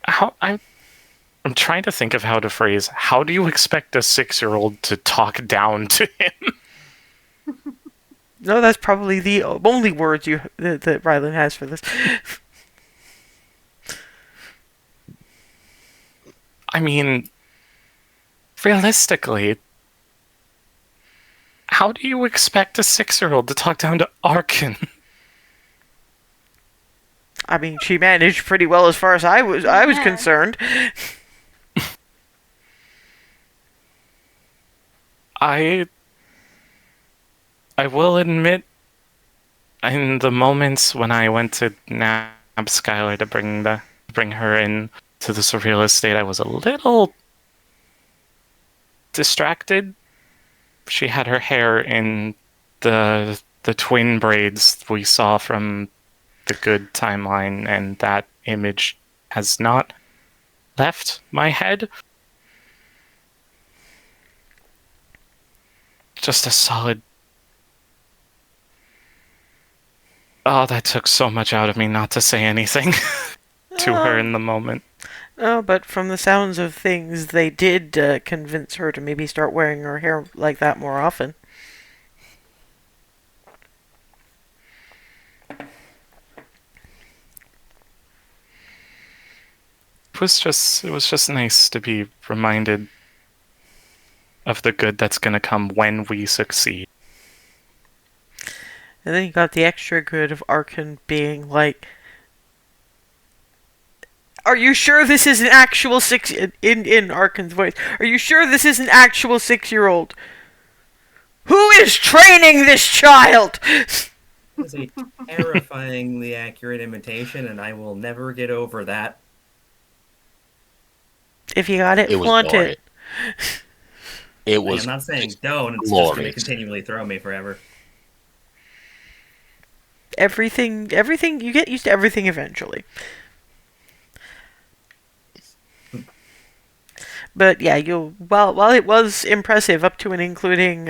I'm trying to think of how to phrase, how do you expect a 6-year-old to talk down to him? no, that's probably the only words that Rylan has for this. I mean, realistically, how do you expect a 6-year-old to talk down to Arkhan? I mean, she managed pretty well as far as I was Yeah. concerned. I will admit, in the moments when I went to nab Skylar to bring her in to the surreal estate, I was a little distracted. She had her hair in the twin braids we saw from the good timeline, and that image has not left my head. Just a solid... Oh, that took so much out of me not to say anything to her in the moment. Oh, but from the sounds of things, they did convince her to maybe start wearing her hair like that more often. It was just nice to be reminded of the good that's gonna come when we succeed. And then you got the extra good of Arkhan being like, "Are you sure this is an actual in Arkhan's voice? Are you sure this is an actual 6-year-old? Who is training this child?" It's a terrifyingly accurate imitation, and I will never get over that. If you got it, It was flaunt glorious. it. It was I'm not saying don't. It's just going to glorious. continually throw me forever. Everything, you get used to everything eventually. But yeah, while it was impressive up to and including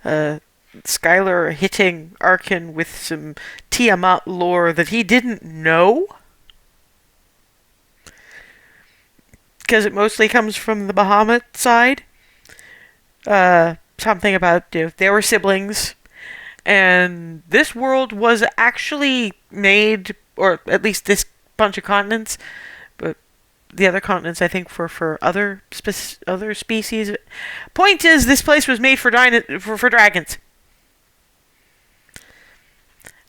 Skylar hitting Arkhan with some Tiamat lore that he didn't know, because it mostly comes from the Bahamut side. Something about they were siblings, and this world was actually made, or at least this bunch of continents, but the other continents I think for other species. Point is, this place was made for dragons,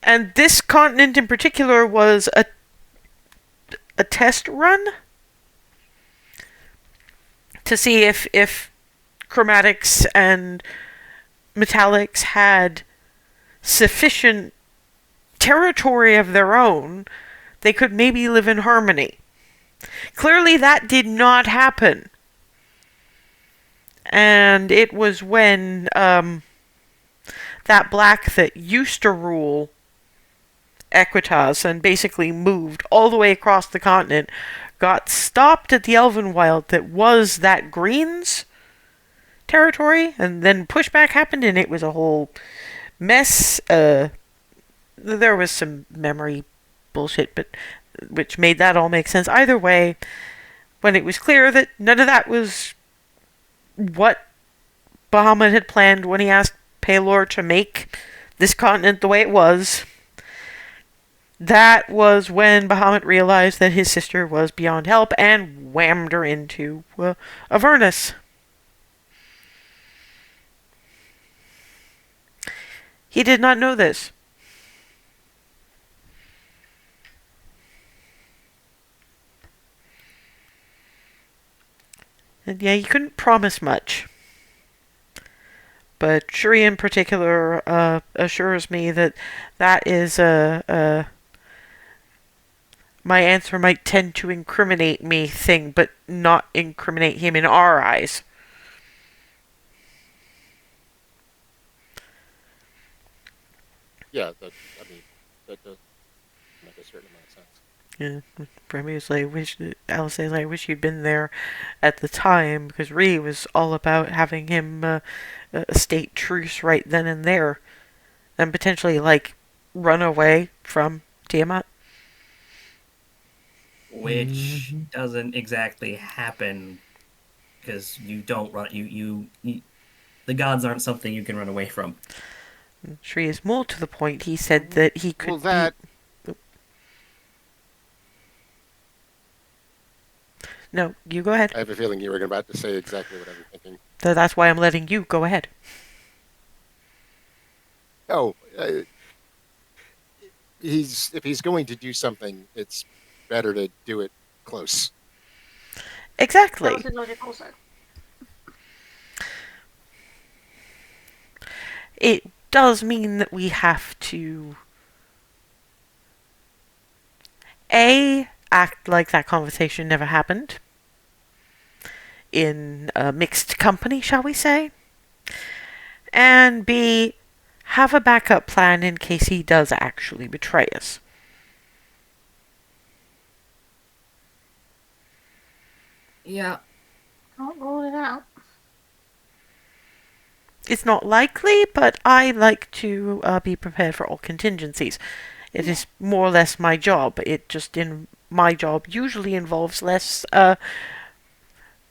and this continent in particular was a test run to see if chromatics and metallics had sufficient territory of their own, they could maybe live in harmony. Clearly that did not happen. And it was when that black that used to rule Equitas and basically moved all the way across the continent got stopped at the Elvenwild that was that green's territory, and then pushback happened and it was a whole mess. There was some memory bullshit, but which made that all make sense. Either way, when it was clear that none of that was what Bahamut had planned when he asked Paylor to make this continent the way it was, that was when Bahamut realized that his sister was beyond help and whammed her into Avernus. He did not know this. And yeah, he couldn't promise much. But Shuri in particular assures me that that is my answer might tend to incriminate me thing, but not incriminate him in our eyes. Yeah, that does make a certain amount of sense. Yeah, Remy was like, Alice is like, I wish you'd been there at the time, because Ree was all about having him a state truce right then and there, and potentially, like, run away from Tiamat. Which doesn't exactly happen, because you don't run. You the gods aren't something you can run away from. Shri is more to the point. He said that he could. Well, that No, you go ahead. I have a feeling you were about to say exactly what I was thinking. That's why I'm letting you go ahead. Oh, if he's going to do something, it's better to do it close. That Exactly. was his logic also. It does mean that we have to act like that conversation never happened in a mixed company, shall we say, and B, have a backup plan in case he does actually betray us. Yeah. Can't rule it out. It's not likely, but I like to be prepared for all contingencies. It is more or less my job. It just in my job usually involves less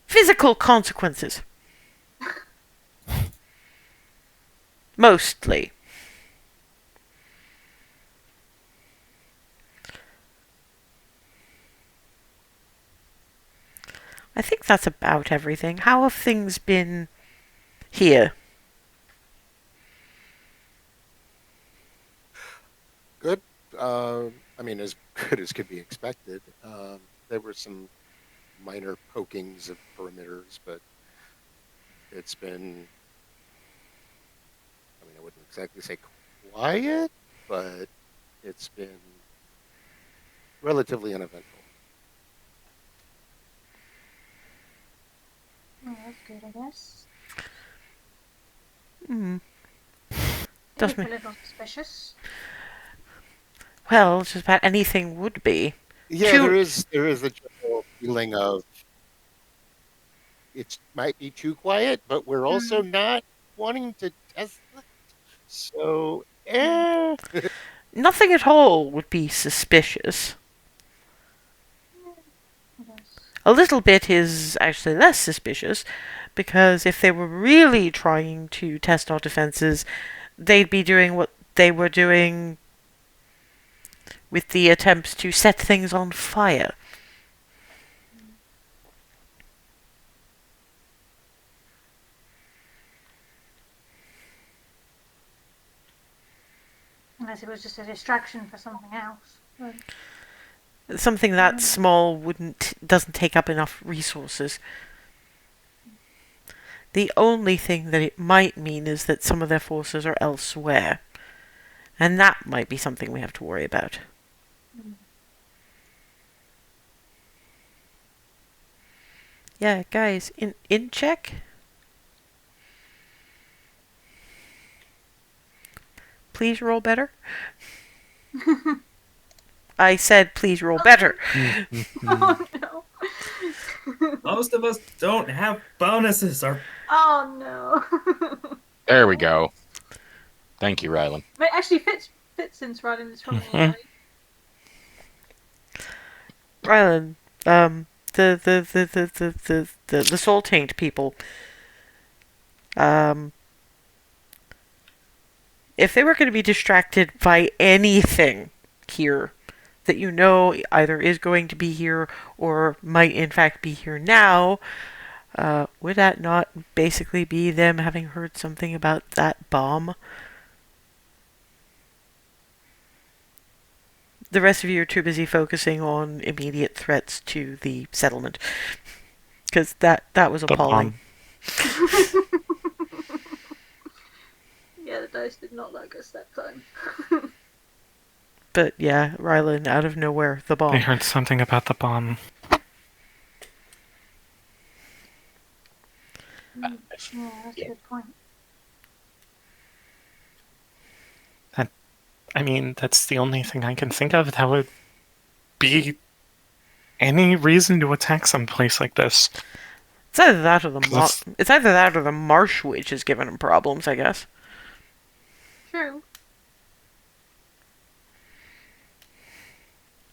physical consequences. Mostly. I think that's about everything. How have things been here? Good. I mean, as good as could be expected. There were some minor pokings of perimeters, but it's been, I mean, I wouldn't exactly say quiet, but it's been relatively uneventful. Oh, that's good, I guess. Hmm. It's Does a me little suspicious. well, just about anything would be. Yeah, Too- there is a general feeling of it might be too quiet, but we're also not wanting to test it. So, Nothing at all would be suspicious. I guess. A little bit is actually less suspicious, because if they were really trying to test our defenses, they'd be doing what they were doing with the attempts to set things on fire. Unless it was just a distraction for something else. But Something that small doesn't take up enough resources. The only thing that it might mean is that some of their forces are elsewhere. And that might be something we have to worry about. Yeah, guys, in check. Please roll better. I said please roll better. oh no. Most of us don't have bonuses. Oh no. There we go. Thank you, Rylan. But it actually fits since Rylan is from the Rylan, the soul taint people. If they were going to be distracted by anything here that you know either is going to be here or might in fact be here now, would that not basically be them having heard something about that bomb? The rest of you are too busy focusing on immediate threats to the settlement. Because that was The appalling. bomb. Yeah, the dice did not like us that time. But yeah, Rylan, out of nowhere, the They bomb. heard something about the bomb. Yeah, that's a good point. I mean, that's the only thing I can think of that would be any reason to attack some place like this. It's either that or the That's- it's either that or the Marsh Witch is giving him problems, I guess. True.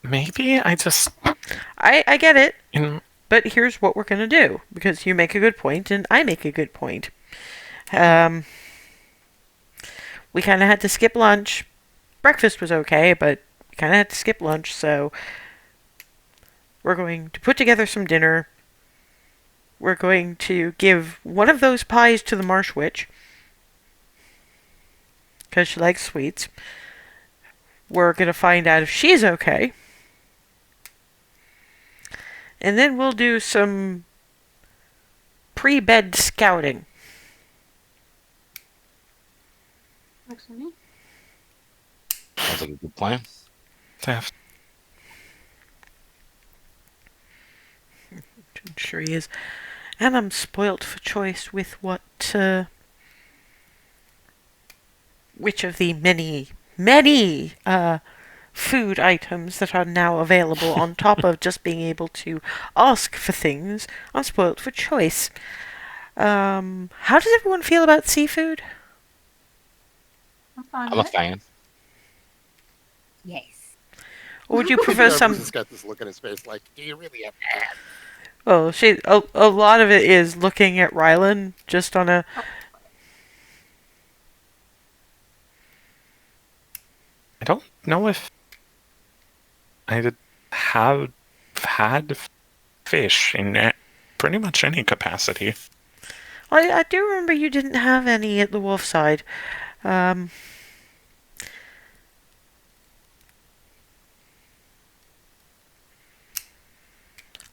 Maybe I just I get it, in but here's what we're gonna do, because you make a good point and I make a good point. We kind of had to skip lunch. Breakfast was okay, but we kind of had to skip lunch, so we're going to put together some dinner. We're going to give one of those pies to the Marsh Witch, because she likes sweets. we're gonna find out if she's okay. And then we'll do some pre-bed scouting. Works for me. Sounds like a good plan. Def- I'm sure he is. And I'm spoilt for choice with which of the many food items that are now available on top of just being able to ask for things. I'm spoilt for choice. How does everyone feel about seafood? I'm fine I'm a with it. fan. Yes. Or would you prefer some... Darvin's got this look in his face like, do you really have that? Well, a lot of it is looking at Rylan just on a... I don't know if I have had fish in pretty much any capacity. I do remember you didn't have any at the wolf side. I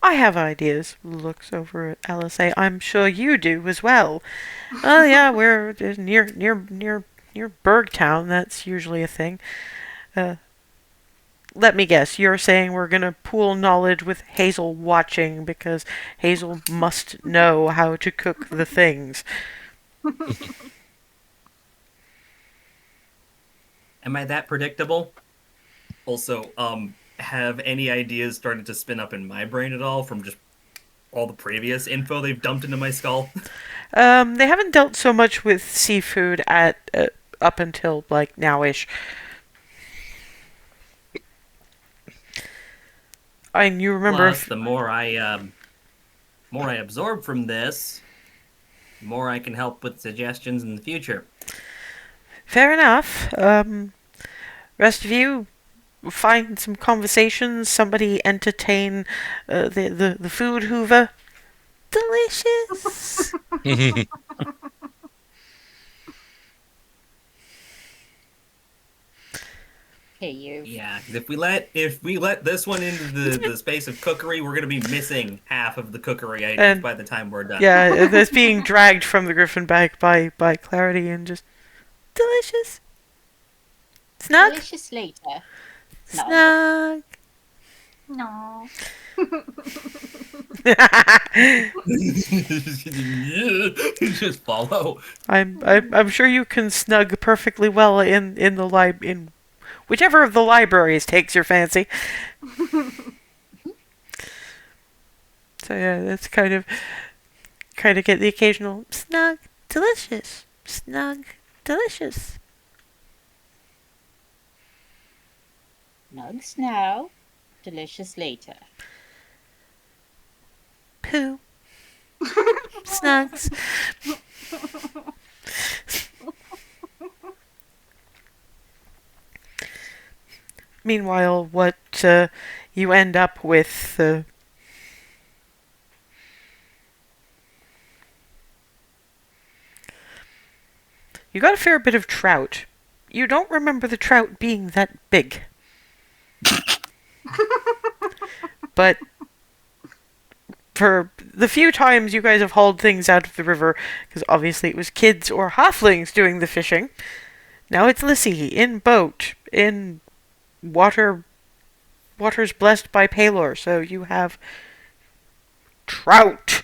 have ideas. Looks over at LSA. I'm sure you do as well. Oh yeah, we're near Bergtown. That's usually a thing. Let me guess. You're saying we're gonna pool knowledge with Hazel watching because Hazel must know how to cook the things. Am I that predictable? Also, have any ideas started to spin up in my brain at all from just all the previous info they've dumped into my skull? They haven't dealt so much with seafood at up until like nowish. And you remember Plus, the more I absorb from this, the more I can help with suggestions in the future. fair enough. Rest of you find some conversations. Somebody entertain the food hoover. Delicious. Okay, you. Yeah, 'cause if we let this one into the space of cookery, we're gonna be missing half of the cookery items And- by the time we're done. Yeah, that's being dragged from the griffin bag by Clarity and just delicious. Snug, Delicious later. No. snug. No. Just follow. I'm sure you can snug perfectly well in in whichever of the libraries takes your fancy. So yeah, that's kind of get the occasional snug, delicious, snug, delicious. Nugs now. Delicious later. Poo. Snugs. Meanwhile, what you end up with, you got a fair bit of trout. You don't remember the trout being that big. But for the few times you guys have hauled things out of the river, because obviously it was kids or halflings doing the fishing, now it's Lissy in boat, in waters blessed by Palor, so you have trout.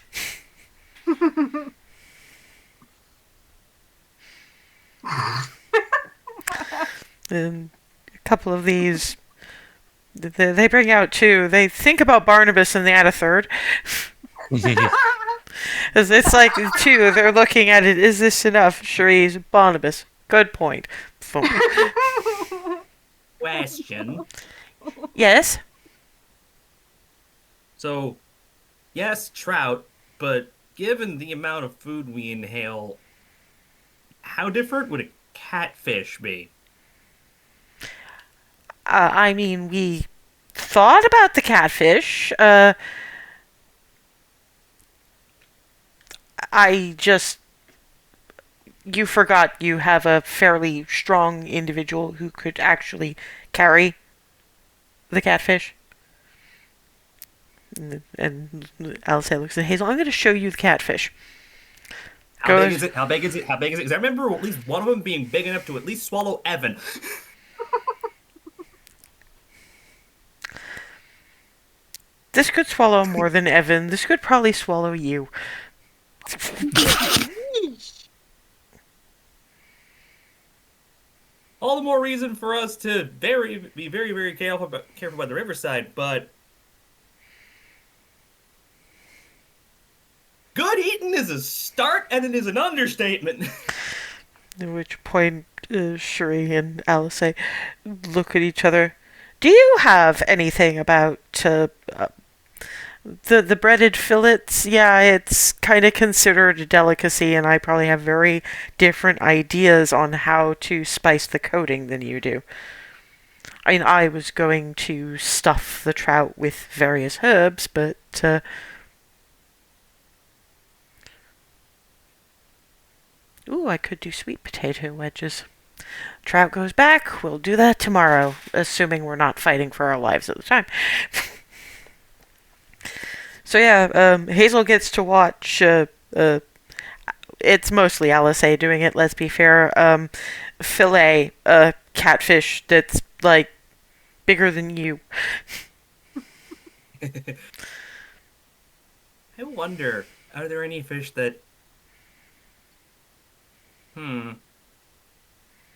And a couple of these they bring out too. They think about Barnabas and they add a third. It's like two, they're looking at it, is this enough? Cherise, Barnabas. Good point. Phone. Question. Yes? So, yes, trout, but given the amount of food we inhale, how different would a catfish be? I mean, we thought about the catfish. I just... you forgot you have a fairly strong individual who could actually carry the catfish. And Alice looks at Hazel. I'm going to show you the catfish. How big is it? How big is it? How big is it? Because I remember at least one of them being big enough to at least swallow Evan. This could swallow more than Evan. This could probably swallow you. All the more reason for us to be very, very careful about the riverside, but good eating is a start and it is an understatement. At which point, Shuri and Alice look at each other. Do you have anything about the breaded fillets? Yeah, it's kind of considered a delicacy, and I probably have very different ideas on how to spice the coating than you do. I mean, I was going to stuff the trout with various herbs, but ooh, I could do sweet potato wedges. Trout goes back. We'll do that tomorrow, assuming we're not fighting for our lives at the time. So yeah, Hazel gets to watch. It's mostly Alice doing it. Let's be fair. Fillet a catfish that's like bigger than you. I wonder, are there any fish that...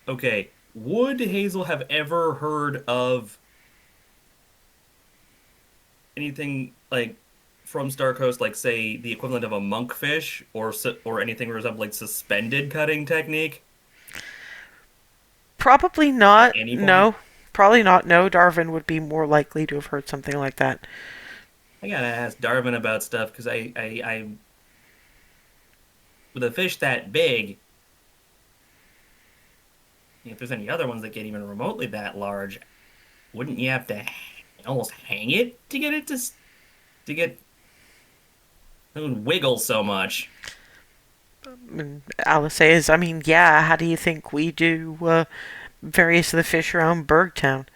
Okay, would Hazel have ever heard of anything like from Star Coast, like say the equivalent of a monkfish or anything resembling suspended cutting technique? Probably not. At any point? No. Probably not. No, Darvin would be more likely to have heard something like that. I gotta ask Darvin about stuff because I with a fish that big, if there's any other ones that get even remotely that large, wouldn't you have to almost hang it to get it to get it would wiggle so much? And Alice says, I mean, yeah, how do you think we do various of the fish around Bergtown?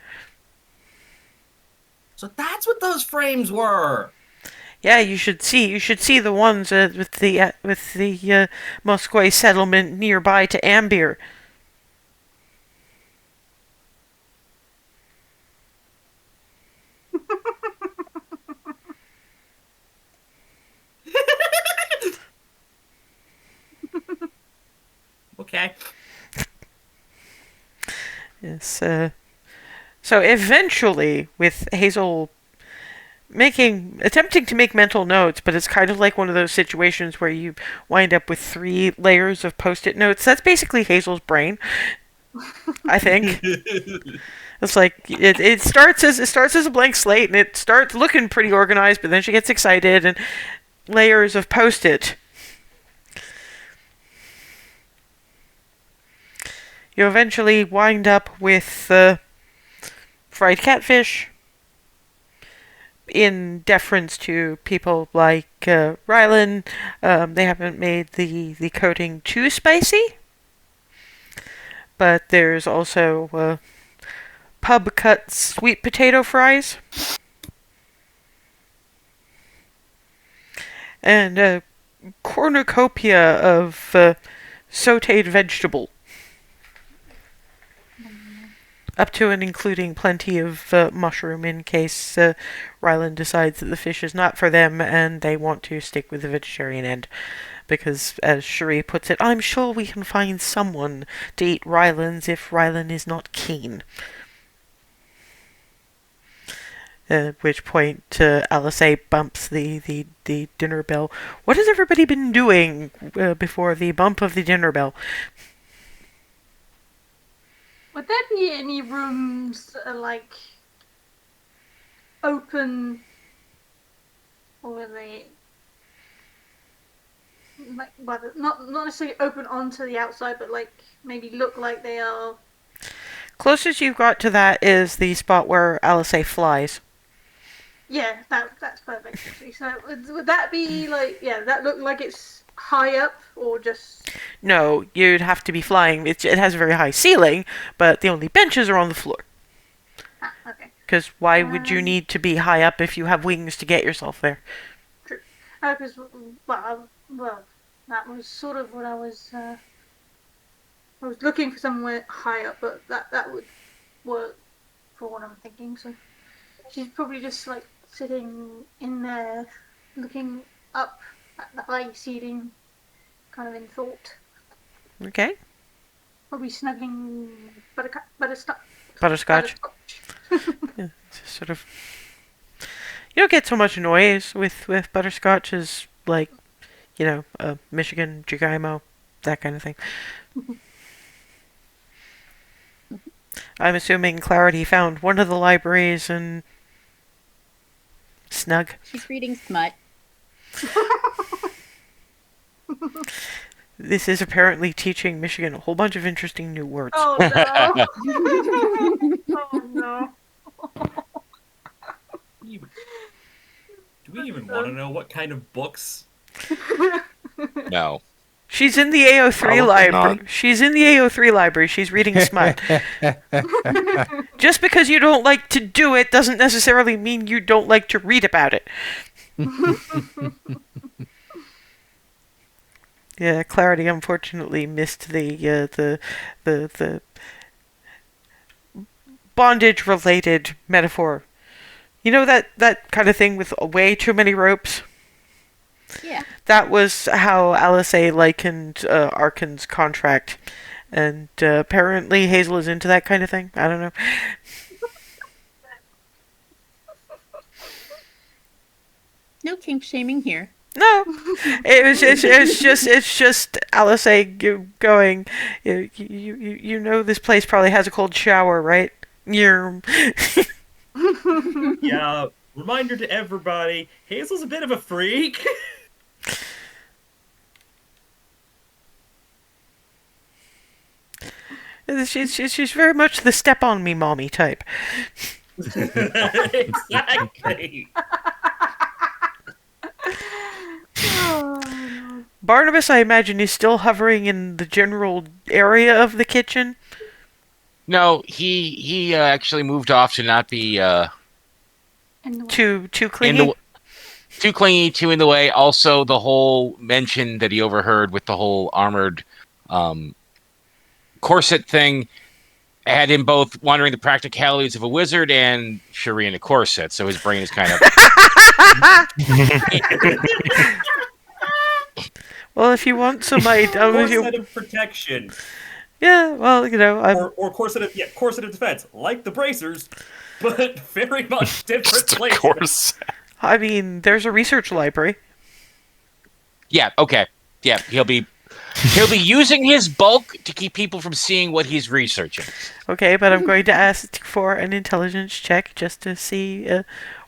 So that's what those frames were. Yeah, you should see. You should see the ones with the Musquay settlement nearby to Ambier. Okay. Yes. So eventually, with Hazel attempting to make mental notes, but it's kind of like one of those situations where you wind up with 3 layers of post-it notes. That's basically Hazel's brain, I think. It's like it starts as a blank slate, and it starts looking pretty organized, but then she gets excited and layers of post-it. You eventually wind up with fried catfish, in deference to people like Rylan. They haven't made the coating too spicy, but there's also pub cut sweet potato fries and a cornucopia of sautéed vegetable. Up to and including plenty of mushroom in case Rylan decides that the fish is not for them and they want to stick with the vegetarian end. Because, as Shuri puts it, I'm sure we can find someone to eat Rylan's if Rylan is not keen. At which point Alice bumps the dinner bell. What has everybody been doing before the bump of the dinner bell? Would there be any rooms that are like open, or are they like, well, not necessarily open onto the outside, but like maybe look like they are? Closest you've got to that is the spot where Alice flies. Yeah, that's perfect. Actually. So would that be like, yeah, that look like it's high up or just? No, you'd have to be flying. It has a very high ceiling, but the only benches are on the floor. Ah, okay. Because why would you need to be high up if you have wings to get yourself there? True. Because well, that was sort of what I was. I was looking for somewhere high up, but that would work for what I'm thinking. So she's probably just like sitting in there, looking up at the high ceiling, kind of in thought. Okay. Probably snuggling butterscotch. Butterscotch. Yeah, it's just sort of. You don't get so much noise with butterscotch as like, Michigan, Gigaimo, that kind of thing. I'm assuming Clarity found one of the libraries and snug. She's reading smut. This is apparently teaching Michigan a whole bunch of interesting new words. Oh no! Oh no! Do we even want to know what kind of books? No. She's in the AO3 Probably library. not. She's in the AO3 library. She's reading smut. Just because you don't like to do it doesn't necessarily mean you don't like to read about it. Yeah, Clarity unfortunately missed the bondage related metaphor. You know that kind of thing with way too many ropes? Yeah. That was how Alice likened Arkhan's contract. And apparently Hazel is into that kind of thing. I don't know. No kink shaming here. No, it's just Alice going. You know this place probably has a cold shower, right? Yeah. Yeah. Reminder to everybody: Hazel's a bit of a freak. She's very much the step on me mommy type. Exactly. Barnabas, I imagine, is still hovering in the general area of the kitchen. No, he actually moved off to not be Too clingy. too clingy, too in the way. Also, the whole mention that he overheard with the whole armored corset thing had him both wondering the practicalities of a wizard and Cherie in a corset. So his brain is kind of. Well, if you want some Corset of protection. yeah, well, I'm Or corset of defense, like the bracers, but very much different Just a places. course. I mean, there's a research library. Yeah. Okay. Yeah. He'll be using his bulk to keep people from seeing what he's researching. Okay, but I'm going to ask for an intelligence check just to see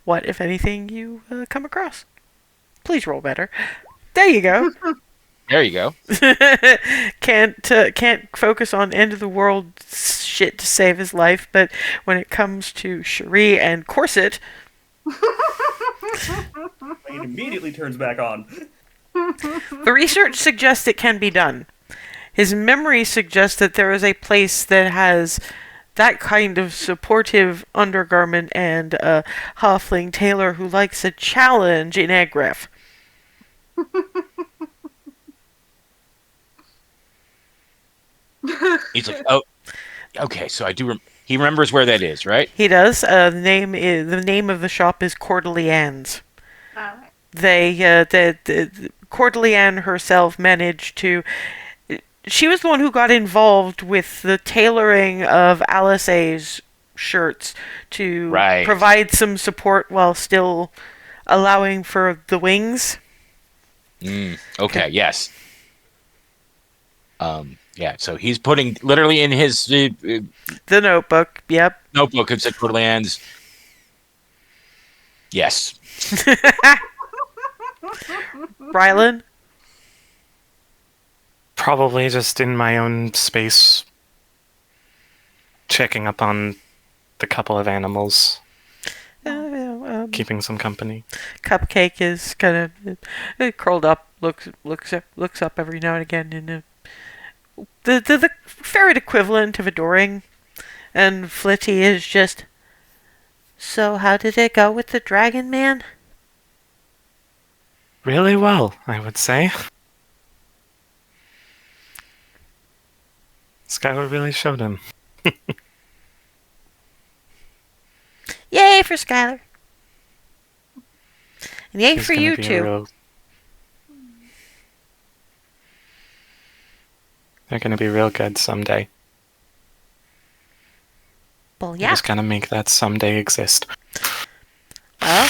what, if anything, you come across. Please roll better. There you go. There you go. Can't focus on end of the world shit to save his life, but when it comes to Cherie and corset, It immediately turns back on. the research suggests it can be done. His memory suggests that there is a place that has that kind of supportive undergarment and a halfling tailor who likes a challenge in Agrif. He's like, oh, okay. So I do. He remembers where that is, right? He does. The name of the shop is Cordelie Ann's. Alright. The Cordelie Ann herself managed to. She was the one who got involved with the tailoring of Alice A's shirts to Right. provide some support while still allowing for the wings. Okay. Yes. Yeah. So he's putting literally in his The notebook. Yep. notebook. It said Portland's. Yes. Rylan. Probably just in my own space, checking up on the couple of animals, keeping some company. Cupcake is kind of curled up looks up every now and again in the ferret equivalent of adoring, and Flitty is just. So how did it go with the dragon man? Really well, I would say. Skylar really showed him. Yay for Skylar. And yay He's for gonna you be a too. real- They're gonna be real good someday. Well, You yeah. just gotta make that someday exist. Well,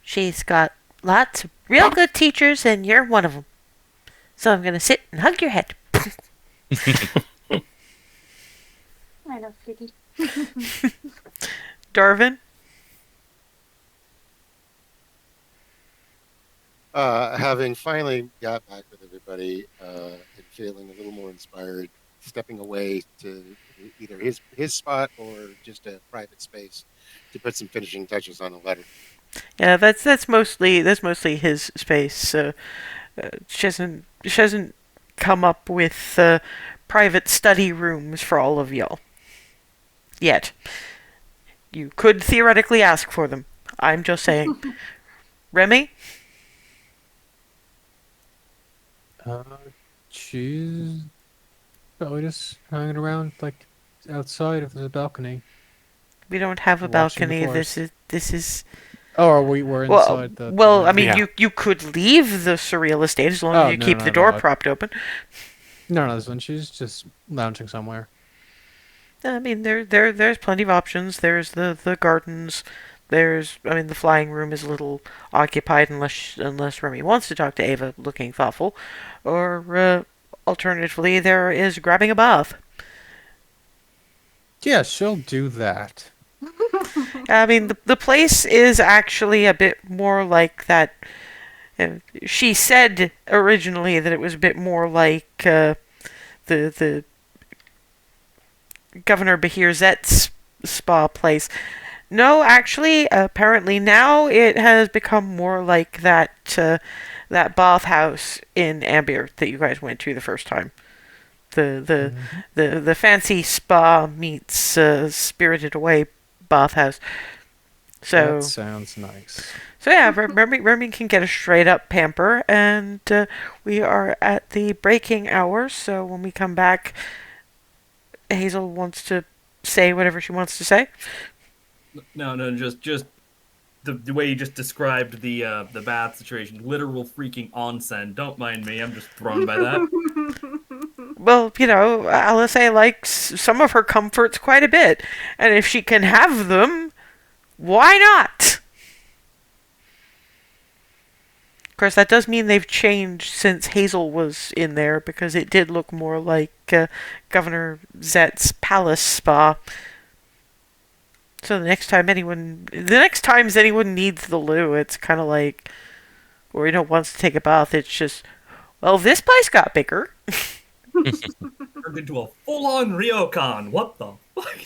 she's got lots of real good teachers, and you're one of them. So I'm gonna sit and hug your head. I love Flitty. Darvin? Having finally got back with everybody and feeling a little more inspired, stepping away to either his spot or just a private space to put some finishing touches on the letter. Yeah, that's mostly his space. She hasn't come up with private study rooms for all of y'all yet. You could theoretically ask for them. I'm just saying. Remy? She's probably just hanging around, like, outside if there's a balcony. We don't have a Watching the balcony. forest. This is Oh, we were well. inside the. Well, I mean, Yeah. you could leave the surreal estate as long as Oh, you no, keep no, the door no. propped open. No, this one. She's just lounging somewhere. I mean, there's plenty of options. There's the gardens. The flying room is a little occupied unless Remy wants to talk to Ava, looking thoughtful, or alternatively, there is grabbing a bath. Yeah, she'll do that. I mean, the place is actually a bit more like that. She said originally that it was a bit more like the Governor Behirzet's spa place. No, actually, apparently now it has become more like that bathhouse in Ambir that you guys went to the first time. The fancy spa meets Spirited Away bathhouse. So That sounds nice. so yeah, Remy can get a straight up pamper, and we are at the breaking hour. So when we come back, Hazel wants to say whatever she wants to say. No, just the way you just described the bath situation, literal freaking onsen. Don't mind me, I'm just thrown by that. Well, Alisaie likes some of her comforts quite a bit, and if she can have them, why not? Of course, that does mean they've changed since Hazel was in there, because it did look more like Governor Zet's palace spa. So the next time anyone needs the loo, it's kind of like, or wants to take a bath, it's just, well, this place got bigger. Turned into a full-on ryokan. What the fuck?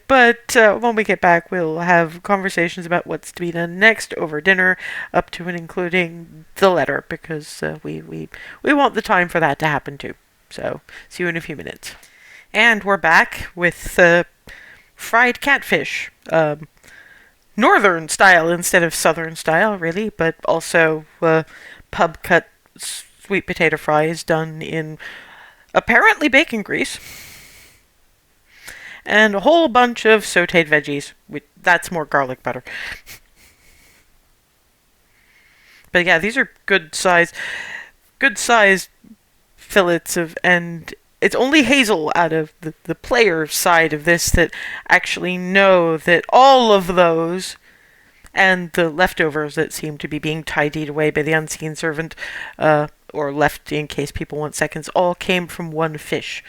But when we get back, we'll have conversations about what's to be done next over dinner, up to and including the letter, because we want the time for that to happen too. So, see you in a few minutes. And we're back with fried catfish. Northern style instead of southern style, really, but also pub cut sweet potato fries done in apparently bacon grease. And a whole bunch of sauteed veggies. That's more garlic butter. But yeah, these are good sized fillets of, and it's only Hazel out of the player side of this that actually know that all of those and the leftovers that seem to be being tidied away by the unseen servant, or left in case people want seconds, all came from one fish.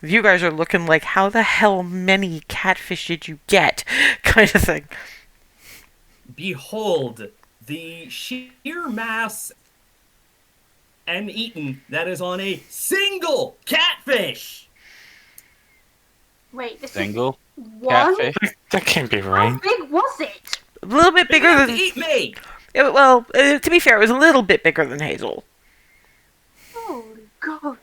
You guys are looking like, how the hell many catfish did you get? Kind of thing. Behold, the sheer mass and eaten that is on a single catfish. Wait, this Single is one? catfish. That can't be How right. big was it? A little bit Big bigger enough than to eat me. To be fair, it was a little bit bigger than Hazel. Holy God.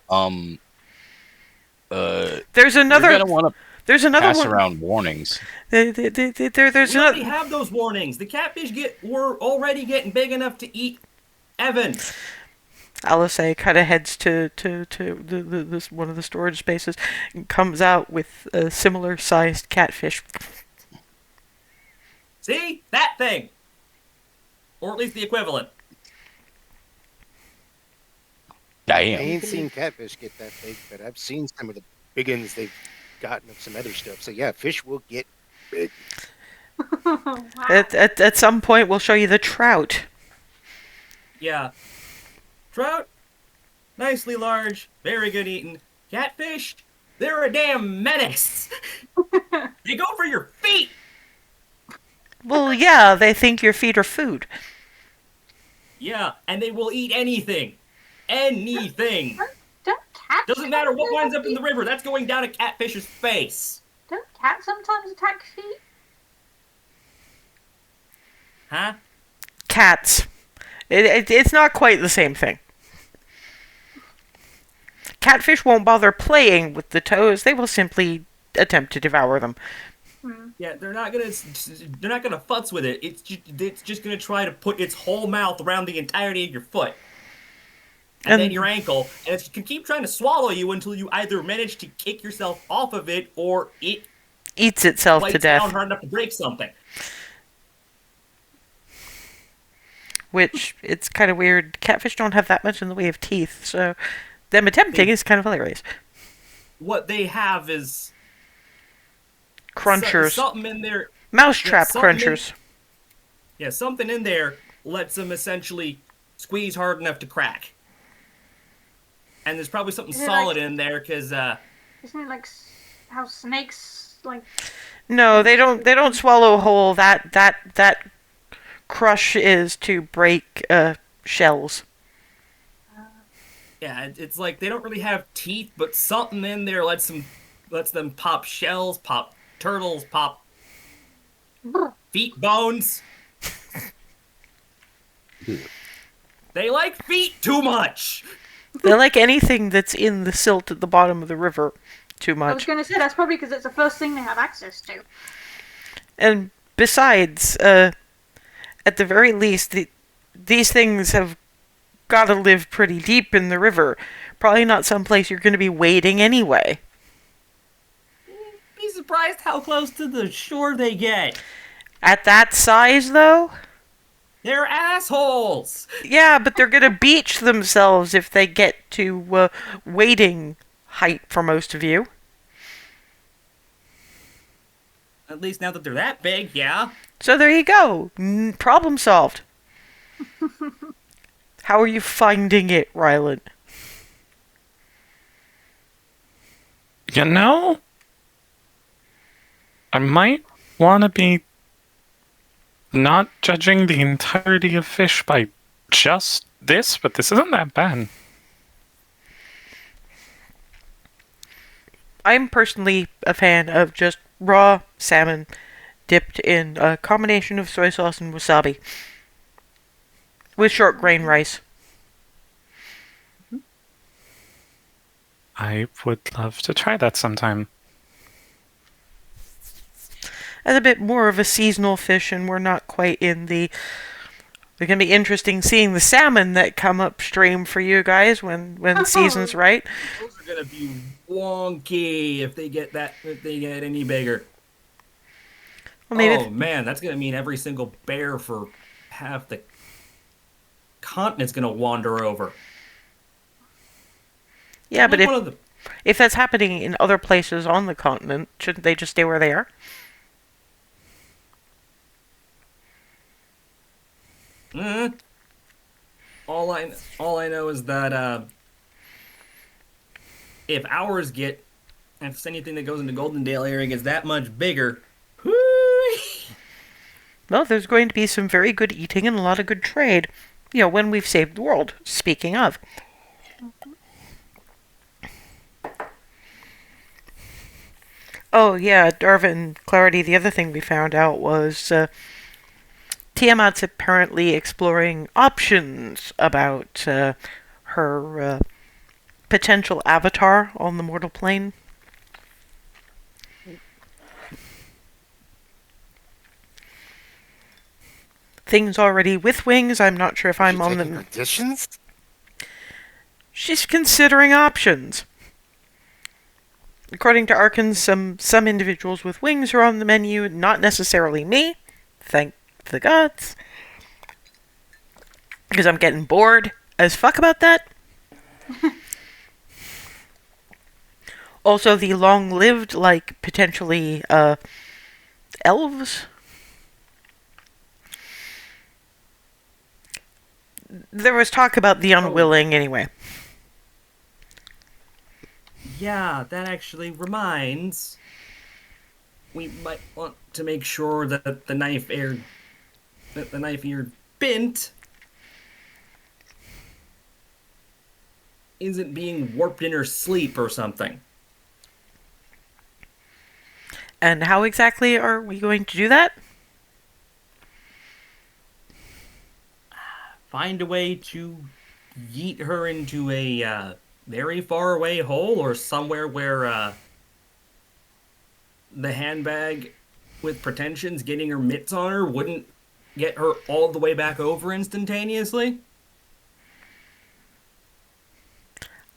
There's You're another. gonna want to There's another pass one. around warnings. There's We already another. have those warnings. The catfish were already getting big enough to eat Evan. Alice kind of heads to this one of the storage spaces and comes out with a similar sized catfish. See? That thing. Or at least the equivalent. I Damn. ain't seen catfish get that big, but I've seen some of the big ones they've gotten of some other stuff. So yeah, fish will get big. Wow. At some point, we'll show you the trout. Yeah. Trout, nicely large, very good eating. Catfish, they're a damn menace. They go for your feet. Well, yeah, they think your feet are food. Yeah, and they will eat anything. Anything. Don't cats Doesn't matter what winds up in the river, that's going down a catfish's face. Don't cats sometimes attack feet? Huh? Cats. It's not quite the same thing. Catfish won't bother playing with the toes. They will simply attempt to devour them. Yeah, they're not gonna futz with it. It's just gonna try to put its whole mouth around the entirety of your foot. And then your ankle, and it can keep trying to swallow you until you either manage to kick yourself off of it or it Eats itself to bites down death. hard enough to break something. Which, it's kind of weird. Catfish don't have that much in the way of teeth, so them attempting is kind of hilarious. What they have is Crunchers. something in there. Mousetrap something in- crunchers. Yeah, something in there lets them essentially squeeze hard enough to crack. And there's probably something Is it solid like- in there because Isn't it like how snakes like? No, they don't swallow whole. That crush is to break shells. yeah, it's like they don't really have teeth, but something in there lets them pop shells, pop turtles, pop feet bones. They like feet too much. They like anything that's in the silt at the bottom of the river too I was much. going to say that's probably because it's the first thing they have access to. And besides, at the very least, these things have got to live pretty deep in the river. Probably not someplace you're going to be wading anyway. Be surprised how close to the shore they get. At that size, though? They're assholes. Yeah, but they're going to beach themselves if they get to wading height for most of you. At least now that they're that big, yeah. So there you go. Problem solved. How are you finding it, Rylan? You know, I might want to be not judging the entirety of fish by just this, but this isn't that bad. I'm personally a fan of just raw salmon dipped in a combination of soy sauce and wasabi with short grain rice. I would love to try that sometime. As a bit more of a seasonal fish, and we're not quite in the... It can be interesting seeing the salmon that come upstream for you guys when the season's right. Those are gonna be wonky if they get any bigger. Well, maybe Oh man, that's gonna mean every single bear for half the continent's gonna wander over. yeah, but Like one of the if that's happening in other places on the continent, shouldn't they just stay where they are? all I know is that if anything that goes into Goldendale area gets that much bigger, Well, there's going to be some very good eating and a lot of good trade. You know, when we've saved the world. Speaking of. Oh, yeah, Darvin, Clarity, the other thing we found out was Tiamat's apparently exploring options about her potential avatar on the mortal plane. Things already with wings. I'm not sure if I'm on taking the... auditions? She's considering options. According to Arkhan, some individuals with wings are on the menu, not necessarily me. Thank the gods. Because I'm getting bored as fuck about that. Also, the long-lived, like, potentially, elves. There was talk about the unwilling anyway. Yeah, that actually reminds. We might want to make sure that the knife-eared bint isn't being warped in her sleep or something. And how exactly are we going to do that? Find a way to yeet her into a very far away hole or somewhere where the handbag with pretensions getting her mitts on her wouldn't get her all the way back over instantaneously.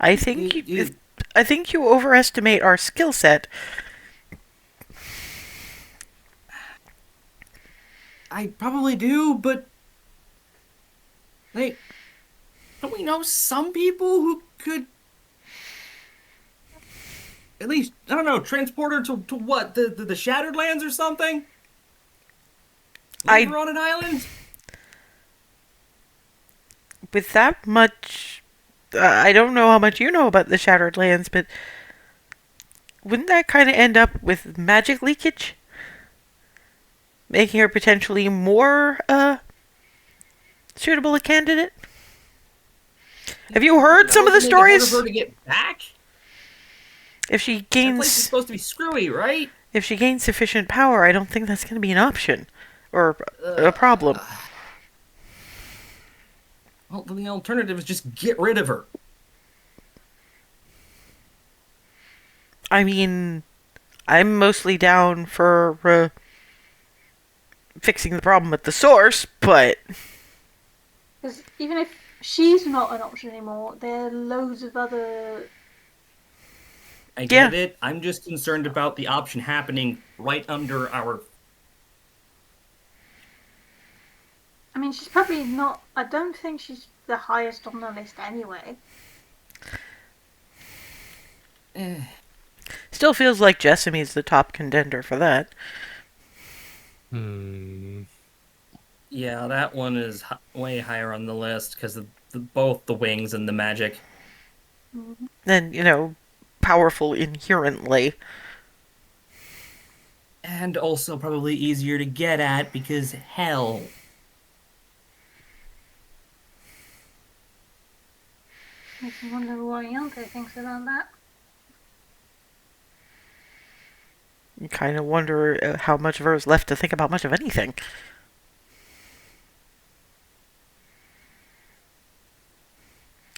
I think you overestimate our skill set. I probably do, but like, don't we know some people who could at least, I don't know, transport her to what, the Shattered Lands or something? Leave her on an island? With that much, I don't know how much you know about the Shattered Lands, but wouldn't that kind of end up with magic leakage? Making her potentially more, suitable a candidate? Have you heard some of the stories? For her to get back? If she That place is gains, supposed to be screwy, right? if she gains sufficient power, I don't think that's going to be an option or a problem. Well, then the alternative is just get rid of her. I mean, I'm mostly down for fixing the problem at the source, but Because even if she's not an option anymore, there are loads of other. I get it. I'm just concerned about the option happening right under our. I mean, she's probably not. I don't think she's the highest on the list anyway. still feels like Jessamy's the top contender for that. Yeah, that one is way higher on the list because of both the wings and the magic. And, you know, powerful inherently. And also probably easier to get at because hell. Makes me wonder what Yante thinks about that. You kind of wonder how much of her is left to think about much of anything.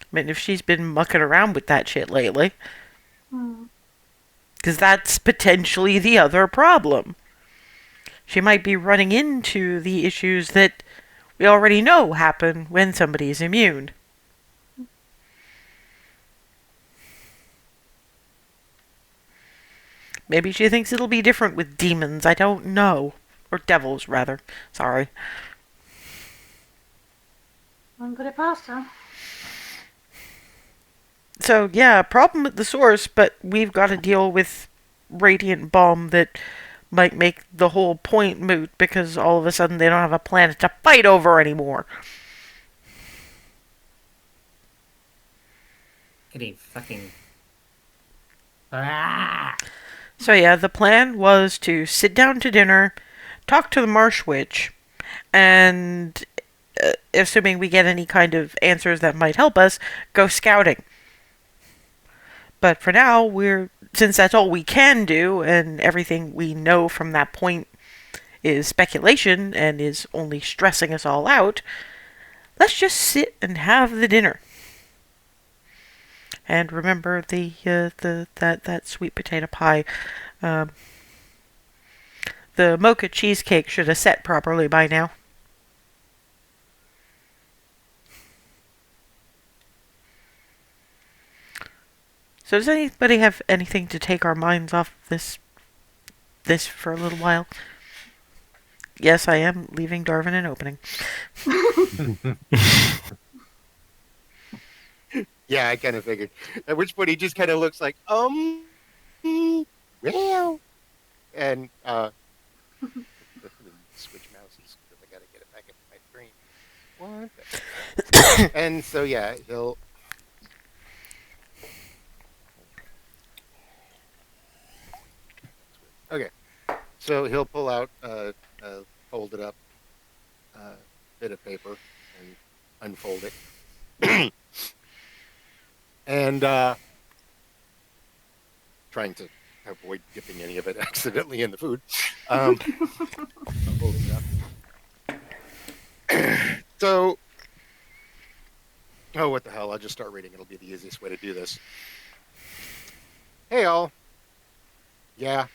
I mean, if she's been mucking around with that shit lately. Because that's potentially the other problem. She might be running into the issues that we already know happen when somebody's immune. Maybe she thinks it'll be different with demons. I don't know. Or devils, rather. Sorry. Wouldn't put it past her. So, yeah, problem at the source, but we've got to deal with Radiant Bomb that might make the whole point moot because all of a sudden they don't have a planet to fight over anymore. Getting fucking. So yeah, the plan was to sit down to dinner, talk to the Marsh Witch, and assuming we get any kind of answers that might help us, go scouting. But for now, since that's all we can do, and everything we know from that point is speculation and is only stressing us all out, let's just sit and have the dinner. And remember that sweet potato pie. Um, the mocha cheesecake should have set properly by now. So does anybody have anything to take our minds off this for a little while? Yes, I am leaving Darvin an opening. Yeah, I kind of figured. At which point he just kind of looks like, well, and switch mouses because I gotta get it back up to my screen. What? And so yeah, he'll. Okay, so he'll pull out a folded up bit of paper and unfold it. And trying to avoid dipping any of it accidentally in the food. Holding it up. So, oh, what the hell? I'll just start reading. It'll be the easiest way to do this. Hey, all. Yeah,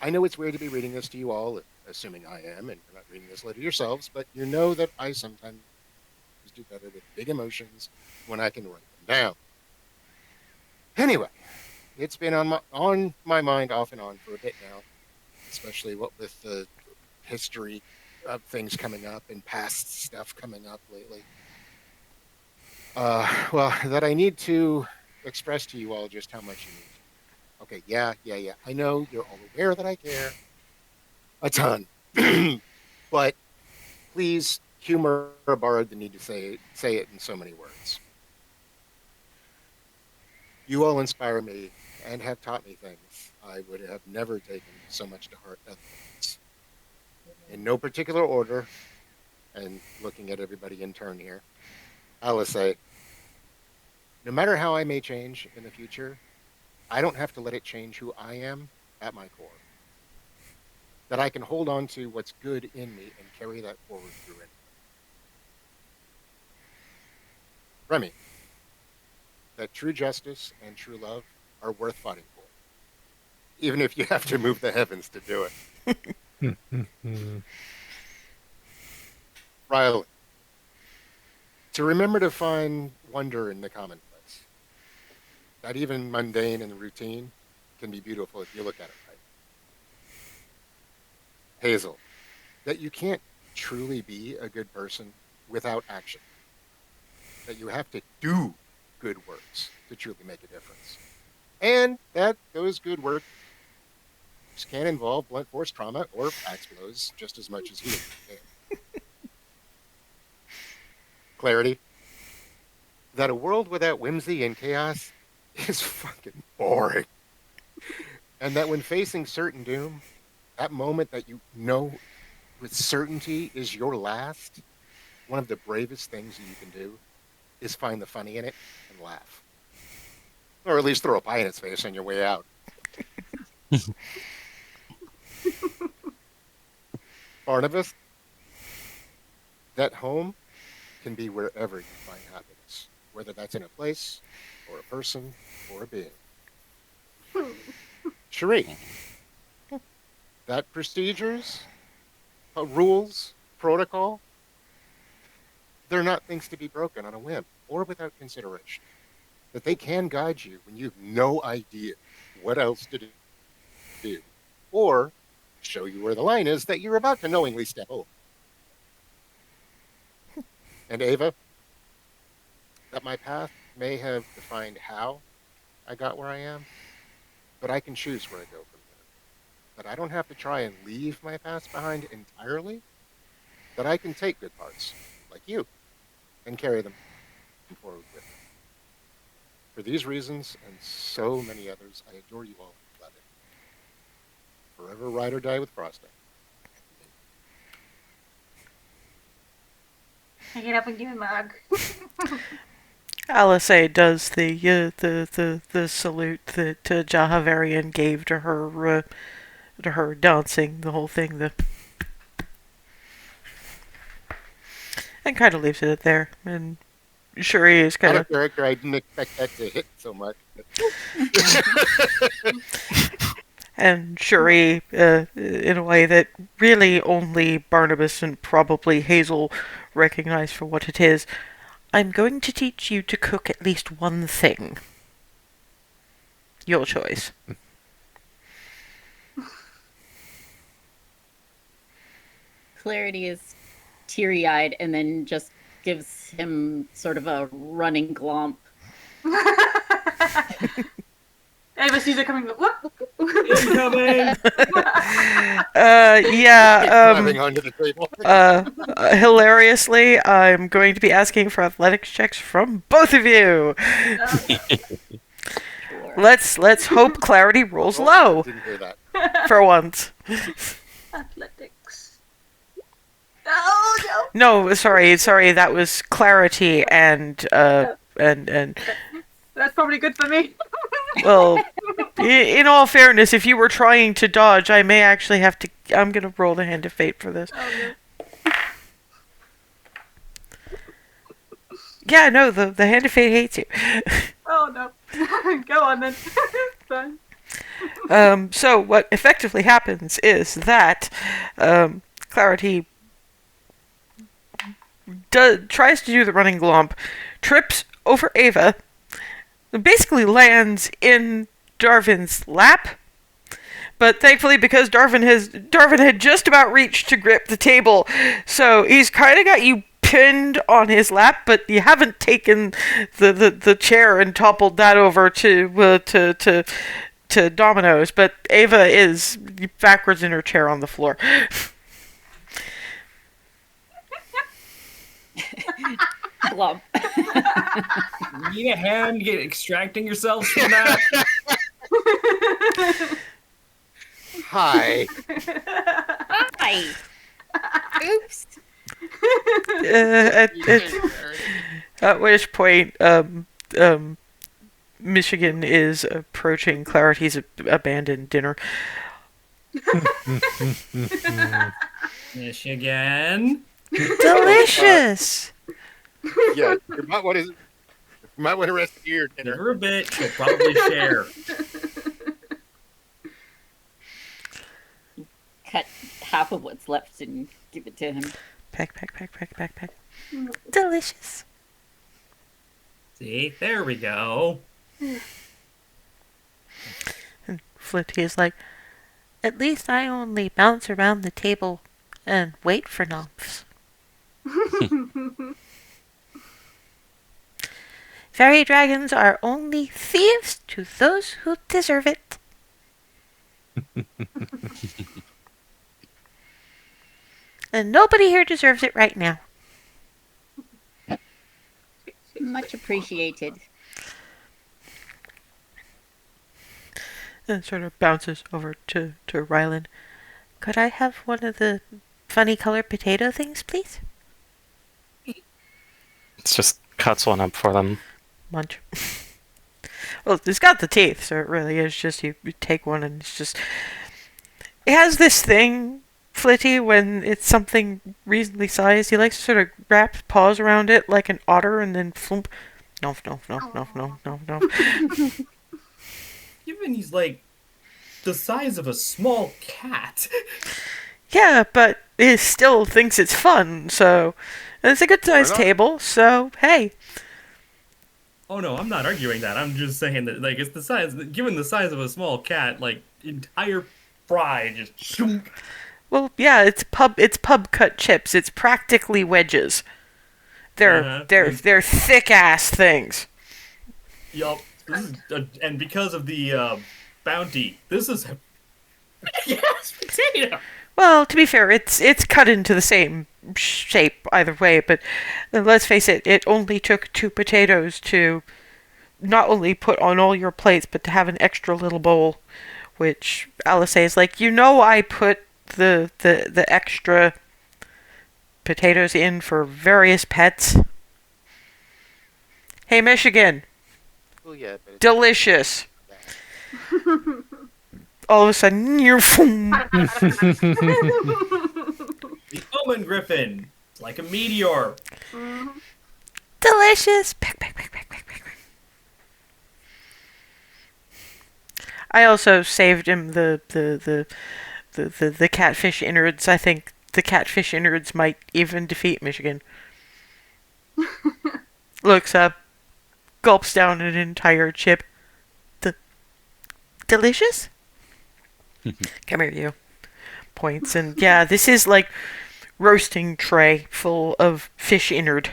I know it's weird to be reading this to you all, assuming I am, and you're not reading this letter yourselves, but you know that I sometimes do better with big emotions when I can write them down. Anyway, it's been on my mind off and on for a bit now, especially what with the history of things coming up and past stuff coming up lately. Well, that I need to express to you all just how much you mean. Okay, yeah. I know you're all aware that I care a ton, but please humor or borrowed the need to say it in so many words. You all inspire me and have taught me things I would have never taken so much to heart otherwise. In no particular order, and looking at everybody in turn here, I will say, no matter how I may change in the future, I don't have to let it change who I am at my core. That I can hold on to what's good in me and carry that forward through it. Remy, that true justice and true love are worth fighting for, even if you have to move the heavens to do it. Riley, to remember to find wonder in the commonplace. That even mundane and routine can be beautiful if you look at it right. Hazel, that you can't truly be a good person without action. That you have to do good works to truly make a difference. And that those good works can involve blunt force trauma or axe blows just as much as healing can. Clarity, that a world without whimsy and chaos is fucking boring. And that when facing certain doom, that moment that you know with certainty is your last, one of the bravest things you can do is find the funny in it and laugh. Or at least throw a pie in its face on your way out. Barnabas, that home can be wherever you find happiness, whether that's in a place, or a person, or a being. Cherie, that procedures, rules, protocol, they're not things to be broken on a whim or without consideration. That they can guide you when you have no idea what else to do, or show you where the line is that you're about to knowingly step over. And Ava, that my path may have defined how I got where I am, but I can choose where I go from there. That I don't have to try and leave my past behind entirely, that I can take good parts, like you, and carry them forward with me. For these reasons, and so many others, I adore you all, beloved. Forever ride or die with Frosting. I get up and give him a hug. Alisay does the salute that Jahavarian gave to her dancing, the whole thing. and kind of leaves it there. And Shuri is kind Out of of character, I didn't expect that to hit so much. and Shuri, in a way that really only Barnabas and probably Hazel recognize for what it is. I'm going to teach you to cook at least one thing. Your choice. Clarity is teary-eyed and then just gives him sort of a running glomp. Ava sees it coming. What? Incoming! Yeah, Grabbing onto the table. hilariously, I'm going to be asking for athletics checks from both of you. Sure. Let's hope Clarity rolls low Didn't hear that. for once. Athletics. Oh No, sorry, that was Clarity and that's probably good for me. well, in all fairness, if you were trying to dodge, I may actually have to. I'm gonna roll the hand of fate for this. Oh no. Yeah, no, the hand of fate hates you. Oh no. Go on then. Fine. So what effectively happens is that Clarity tries to do the running glomp, trips over Ava, basically lands in Darvin's lap. But thankfully, because Darvin had just about reached to grip the table, so he's kind of got you pinned on his lap, but you haven't taken the chair and toppled that over to Domino's. But Ava is backwards in her chair on the floor. Glomp. Need a hand extracting yourselves from that? Hi. Hi. Oops. At which point, Michigan is approaching Clarity's abandoned dinner. Michigan. Delicious! Yeah, you might want to rest your Give dinner. her a bit, she'll probably share. Cut half of what's left and give it to him. Peck. Delicious. See, there we go. And Flitty is like, at least I only bounce around the table and wait for nymphs. Fairy dragons are only thieves to those who deserve it. And nobody here deserves it right now. Much appreciated. And sort of bounces over to Rylan. Could I have one of the funny colored potato things, please? It just cuts one up for them. Munch. Well, it's got the teeth, so it really is just you take one and it's just... It has this thing, Flitty, when it's something reasonably sized. He likes to sort of wrap his paws around it like an otter and then flump. No. Given he's like the size of a small cat. Yeah, but he still thinks it's fun, so... And it's a good sized not? table, so hey. Oh no, I'm not arguing that. I'm just saying that like it's the size given the size of a small cat, like entire fry just shoom. Well, yeah, it's pub cut chips. It's practically wedges. They're thick ass things. Yup. And because of the bounty, this is a yes, potato. Well, to be fair, it's cut into the same shape either way, but let's face it, it only took 2 potatoes to not only put on all your plates, but to have an extra little bowl, which Alice is like, I put the extra potatoes in for various pets. Hey, Michigan, Oh yeah, but it's delicious. All of a sudden, you're The Omen Griffin. It's like a meteor. Mhm. Delicious. Peck, peck, peck, peck, peck, peck, peck. I also saved him the catfish innards. I think the catfish innards might even defeat Michigan. Looks up, gulps down an entire chip. Delicious? Come here, you. Points, and yeah, this is like roasting tray full of fish innard.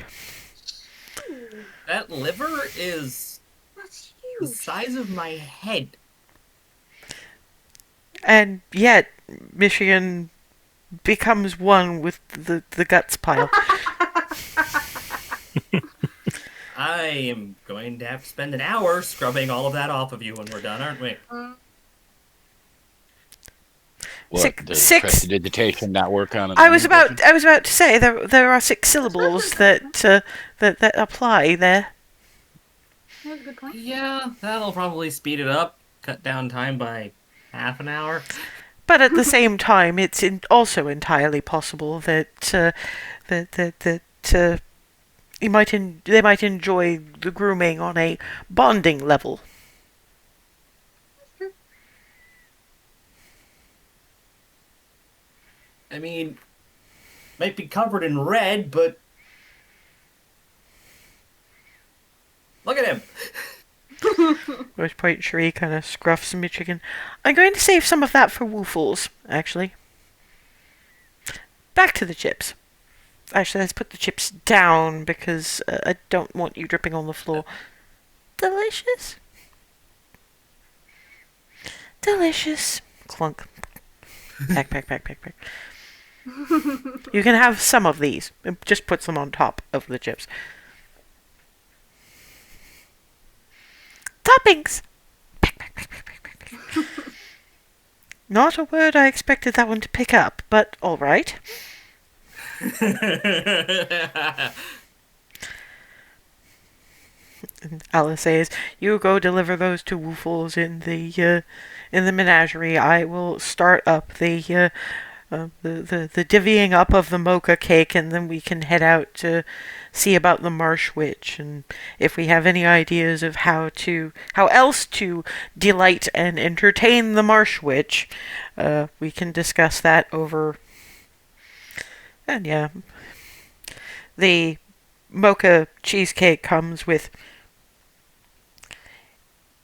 Ooh, That liver is that's the huge. size of my head. And yet, Michigan becomes one with the guts pile. I am going to have to spend an hour scrubbing all of that off of you when we're done, aren't we? What, Six- does six- prestidigitation not work on it? I was about to say there are 6 syllables that apply there. That's a good point. Yeah, that'll probably speed it up, cut down time by half an hour. But at the same time, it's also entirely possible that they might enjoy the grooming on a bonding level. I mean, might be covered in red, but look at him. At which point Cherie kind of scruffs Michigan. I'm going to save some of that for woofles, actually. Back to the chips. Actually, let's put the chips down because I don't want you dripping on the floor. Delicious. Delicious. Clunk. Pack, pack, pack, pack, pack. You can have some of these. It just puts them on top of the chips. Toppings! Pack, pack, pack, pack, pack, pack, pack. Not a word I expected that one to pick up, but alright. And Alice says, "You go deliver those to Woofles in the menagerie. I will start up the divvying up of the mocha cake, and then we can head out to see about the Marsh Witch. And if we have any ideas of how else to delight and entertain the Marsh Witch, we can discuss that over." And yeah, the mocha cheesecake comes with.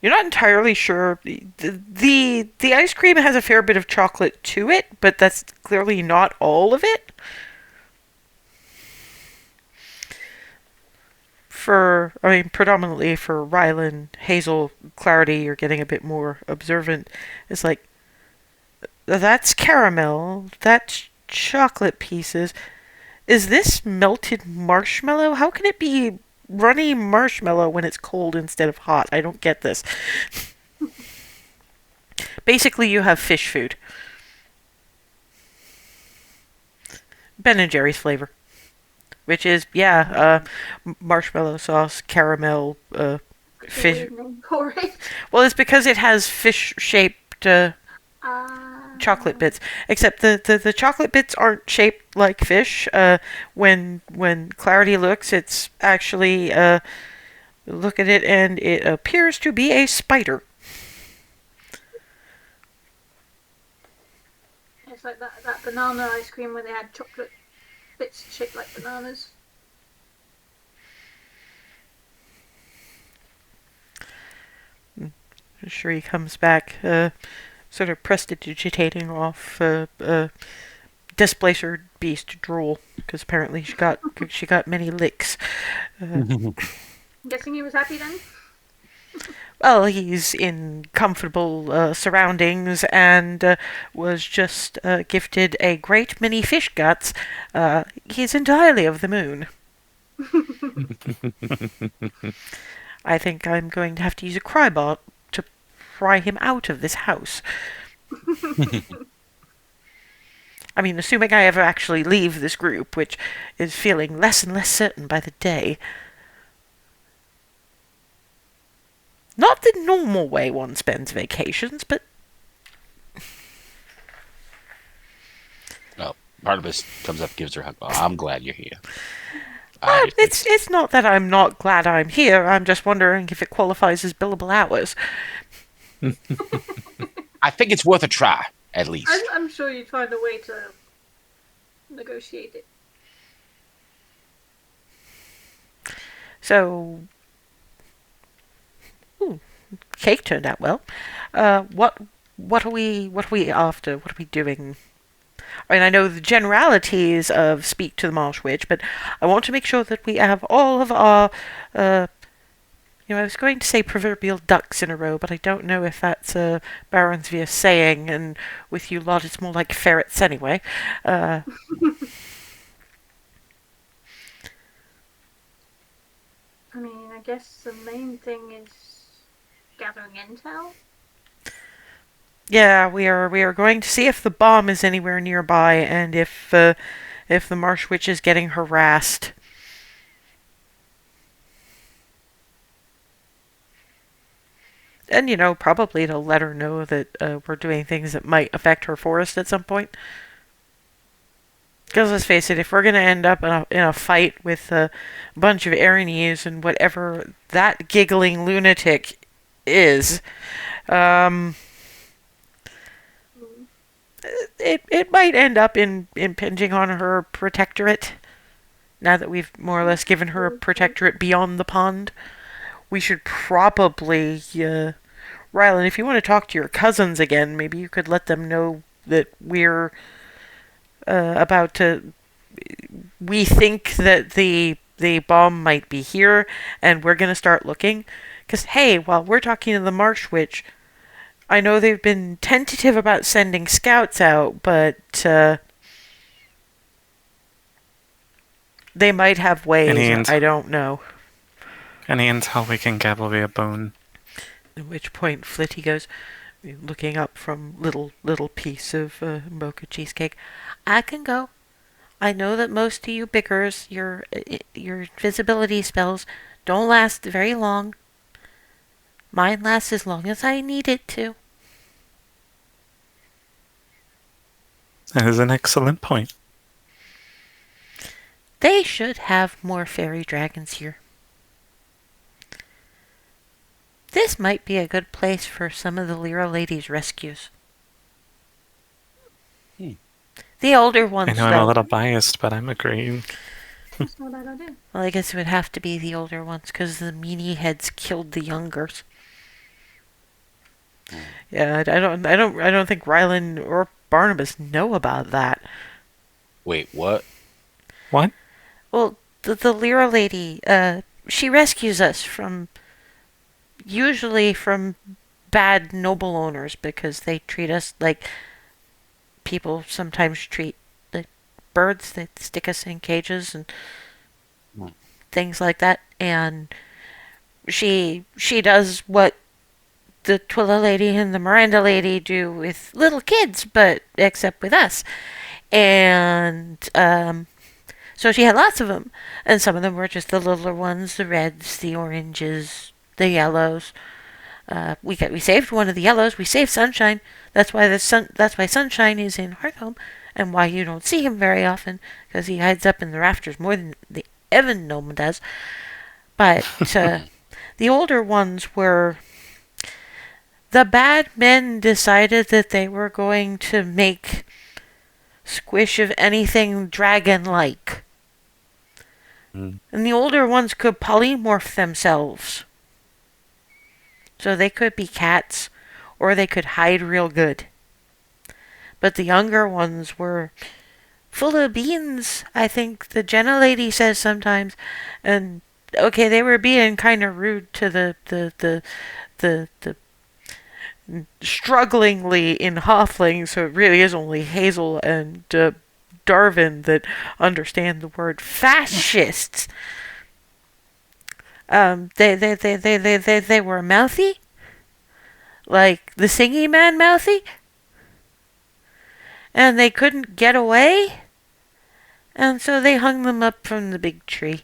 You're not entirely sure. The ice cream has a fair bit of chocolate to it, but that's clearly not all of it. Predominantly for Rylan, Hazel, Clarity, you're getting a bit more observant. It's like, that's caramel, that's chocolate pieces. Is this melted marshmallow? How can it be runny marshmallow when it's cold instead of hot? I don't get this. Basically, you have fish food. Ben and Jerry's flavor. Which is, marshmallow sauce, caramel, fish. Corey. Well, it's because it has fish-shaped chocolate bits. Except the chocolate bits aren't shaped like fish. When Clarity looks, it's actually look at it, and it appears to be a spider. It's like that banana ice cream where they had chocolate bits shaped like bananas. Sure, he comes back, sort of prestidigitating off displacer beast drool, because apparently she got many licks. I'm guessing he was happy then? Well, he's in comfortable surroundings and was just gifted a great many fish guts. He's entirely of the moon. I think I'm going to have to use a crybot to pry him out of this house. I mean, assuming I ever actually leave this group, which is feeling less and less certain by the day. Not the normal way one spends vacations, but... Oh, Barnabas comes up and gives her a hug. Oh, I'm glad you're here. It's not that I'm not glad I'm here. I'm just wondering if it qualifies as billable hours. I think it's worth a try, at least. I'm sure you'd find a way to negotiate it. So, cake turned out well. What are we after? What are we doing? I mean, I know the generalities of speak to the Marsh Witch, but I want to make sure that we have all of our, I was going to say proverbial ducks in a row, but I don't know if that's a Baronsvia saying, and with you lot, it's more like ferrets anyway. I mean, I guess the main thing is gathering intel. Yeah, we are going to see if the bomb is anywhere nearby, and if the Marsh Witch is getting harassed. And, probably to let her know that we're doing things that might affect her forest at some point. Because let's face it, if we're going to end up in a fight with a bunch of Aranese and whatever that giggling lunatic is, it might end up impinging on her protectorate. Now that we've more or less given her a protectorate beyond the pond, we should probably, Rylan, if you want to talk to your cousins again, maybe you could let them know that we're about to. We think that the bomb might be here, and we're gonna start looking. Because hey, while we're talking to the Marsh Witch, I know they've been tentative about sending scouts out, but they might have ways. I don't know. Any intel we can get will be a boon. At which point Flitty goes, looking up from little piece of mocha cheesecake. I can go. I know that most of you bickers, your visibility spells don't last very long. Mine lasts as long as I need it to. That is an excellent point. They should have more fairy dragons here. This might be a good place for some of the Lyra ladies' rescues. The older ones, I know I'm a little biased, but I'm agreeing. That's not a bad idea. Well, I guess it would have to be the older ones, because the meanie heads killed the youngers. Yeah, I don't think Rylan or Barnabas know about that. Wait, what? What? Well, the Lyra lady, she rescues us usually from bad noble owners, because they treat us like people sometimes treat like birds. They stick us in cages and things like that. And she does what the Twilla lady and the Miranda lady do with little kids, but except with us. And so she had lots of them, and some of them were just the littler ones, the reds, the oranges, the yellows. We saved one of the yellows. We saved Sunshine. That's why Sunshine is in Hearthome, and why you don't see him very often, because he hides up in the rafters more than the Evan gnome does. But the older ones were. The bad men decided that they were going to make squish of anything dragon-like. And the older ones could polymorph themselves. So they could be cats, or they could hide real good. But the younger ones were full of beans, I think the Jenna lady says sometimes. And, okay, they were being kind of rude to the strugglingly in Hoffling, so it really is only Hazel and Darvin that understand the word fascists. They were mouthy, like the Singy Man mouthy, and they couldn't get away, and so they hung them up from the big tree.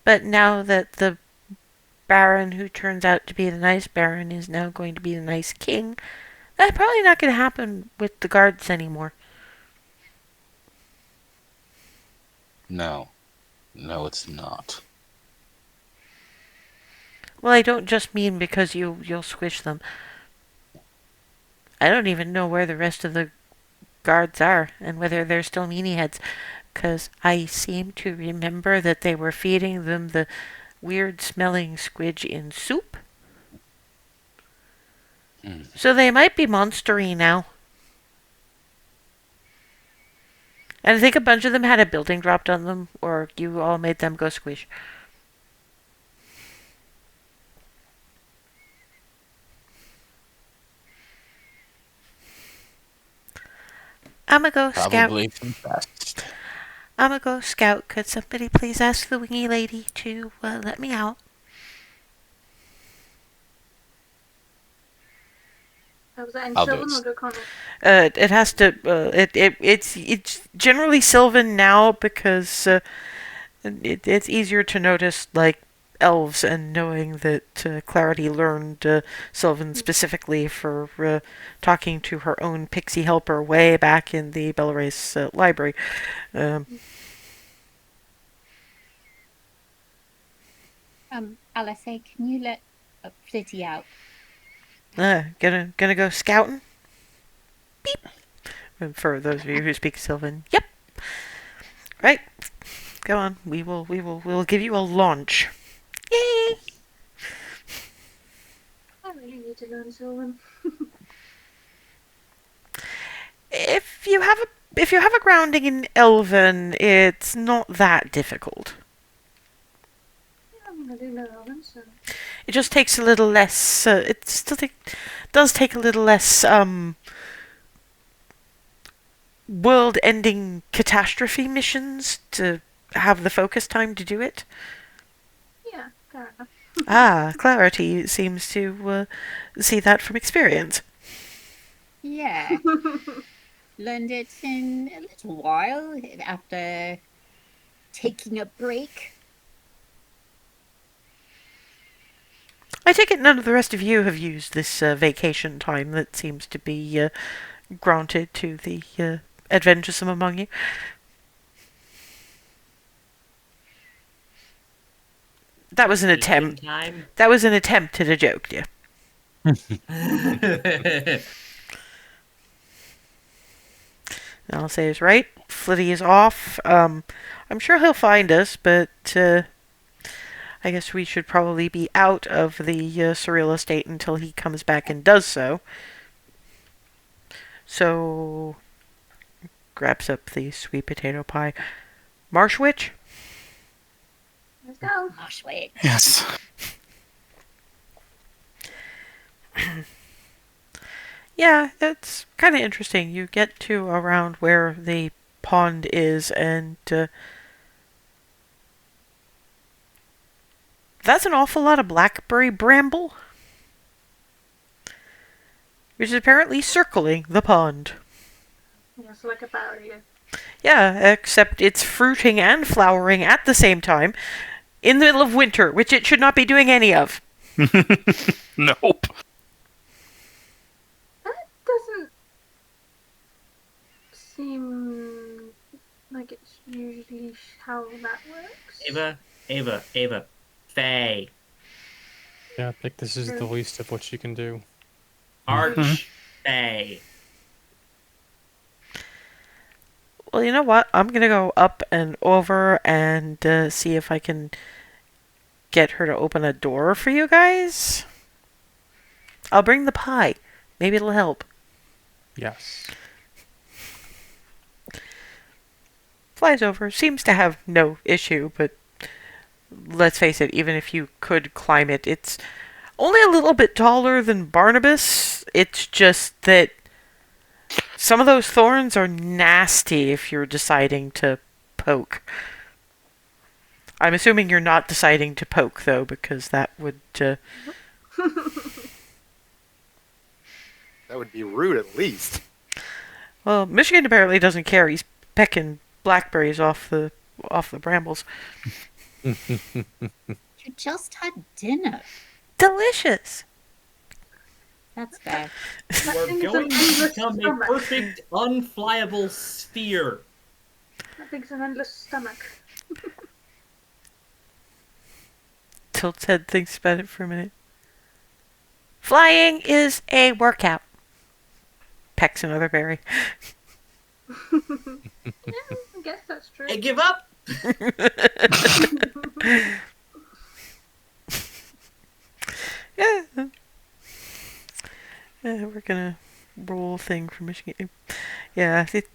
But now that the Baron, who turns out to be the nice Baron, is now going to be the nice King, that's probably not going to happen with the guards anymore. No. No, it's not. Well, I don't just mean because you'll squish them. I don't even know where the rest of the guards are and whether they're still meanie heads, because I seem to remember that they were feeding them the weird smelling squidge in soup. So they might be monstery now. And I think a bunch of them had a building dropped on them, or you all made them go squish. I'ma go scout. Probably for the best. I'ma go scout. Could somebody please ask the wingy lady to let me out? Was that in I'll do Sylvan it. or Draconic? It has to. It's generally Sylvan now because it's easier to notice like elves, and knowing that Clarity learned Sylvan specifically for talking to her own pixie helper way back in the Belarus library. Alice, can you let Flitty out? Gonna go scouting. Beep. And for those of you who speak Sylvan, yep. Right. Go on. We'll give you a launch. Yay! I really need to learn Sylvan. If you have a grounding in Elven, it's not that difficult. Yeah, I mean, I do know Elven, so. It just takes a little less. It still does take a little less world-ending catastrophe missions to have the focus time to do it. Yeah, fair enough. Clarity seems to see that from experience. Yeah. Learned it in a little while after taking a break. I take it none of the rest of you have used this vacation time that seems to be granted to the adventuresome among you. That was an attempt. Time. That was an attempt at a joke, dear. I'll say is right. Flitty is off. I'm sure he'll find us, but I guess we should probably be out of the surreal estate until he comes back and does so. So, grabs up the sweet potato pie. Marsh Witch? Let's go. Marsh Witch. Yes. Yeah, it's kind of interesting. You get to around where the pond is, and that's an awful lot of blackberry bramble, which is apparently circling the pond. Yeah, it's like a barrier. Yeah, except it's fruiting and flowering at the same time in the middle of winter, which it should not be doing any of. Nope. That doesn't seem like it's usually how that works. Ava. Faye. Yeah, I think this is the least of what she can do. Arch. Faye. Well, you know what? I'm gonna go up and over and see if I can get her to open a door for you guys. I'll bring the pie. Maybe it'll help. Yes. Flies over. Seems to have no issue, but let's face it, even if you could climb it, it's only a little bit taller than Barnabas. It's just that some of those thorns are nasty if you're deciding to poke. I'm assuming you're not deciding to poke, though, because that would... That would be rude, at least. Well, Michigan apparently doesn't care. He's pecking blackberries off the brambles. You just had dinner. Delicious. That's fair. You are thing is going an to endless become a stomach. perfect, unflyable sphere. That thing's an endless stomach. Tilt's head thinks about it for a minute. Flying is a workout. Pecks another berry. Yeah, I guess that's true. I give up. Yeah. We're gonna roll thing for Michigan. Yeah, it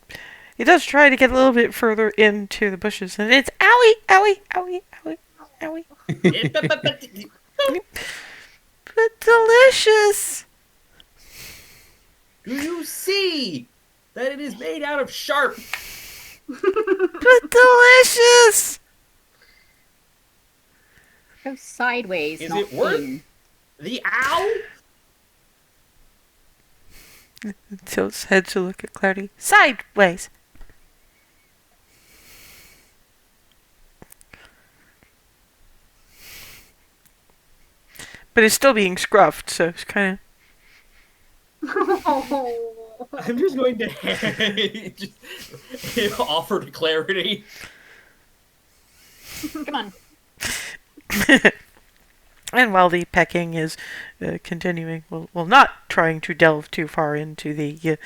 does try to get a little bit further into the bushes, and it's owie, owie, owie, owie, owie. But delicious. Do you see that it is made out of sharp? But delicious. Go sideways, Is not it worth in. the ow? Tilt's head to look at Clarity. Sideways. But it's still being scruffed, so it's kind of. Oh. I'm just going to just offer to Clarity. Come on. And while the pecking is continuing, well, not trying to delve too far into the.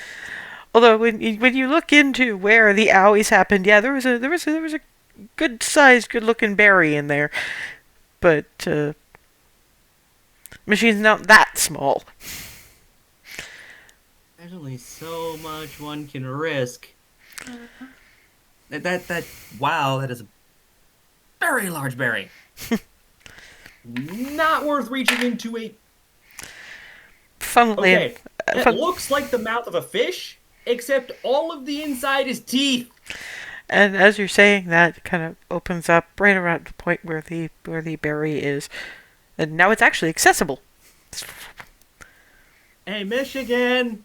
Although when you look into where the owies happened, yeah, there was a good sized, good looking berry in there, but machine's not that small. There's only so much one can risk. That wow, that is a very large berry. Not worth reaching into a. Funnily, Okay, it looks like the mouth of a fish, except all of the inside is teeth. and as you're saying that, it kind of opens up right around the point where the berry is, and now it's actually accessible. Hey, Michigan!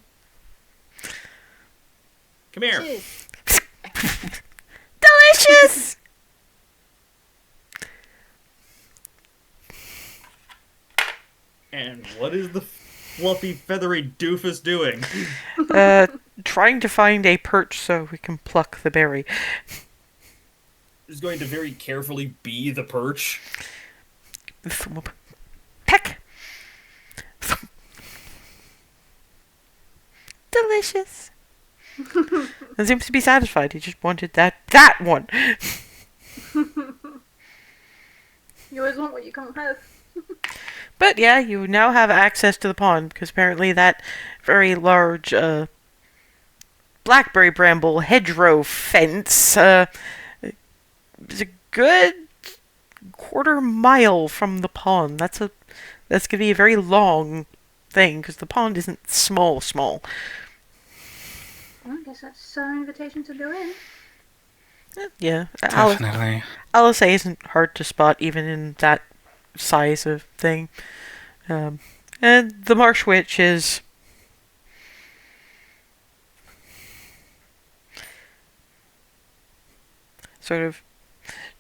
Come here. Jeez. Delicious. And what is the fluffy, feathery doofus doing? Trying to find a perch so we can pluck the berry. Is going to very carefully be the perch. Peck. Delicious. It seems to be satisfied. He just wanted that one. You always want what you can't have. But yeah, you now have access to the pond because apparently that very large blackberry bramble hedgerow fence is a good quarter-mile from the pond. That's gonna be a very long thing because the pond isn't small. Well, I guess that's an invitation to go in. Yeah, Definitely. LSA isn't hard to spot even in that size of thing. And the Marsh Witch is sort of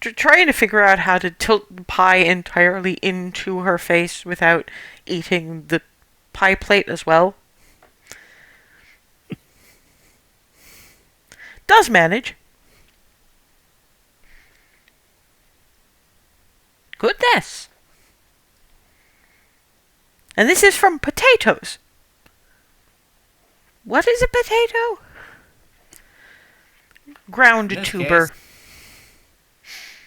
trying to figure out how to tilt the pie entirely into her face without eating the pie plate as well. Does manage. Goodness. And this is from potatoes. What is a potato? Ground In this tuber. case,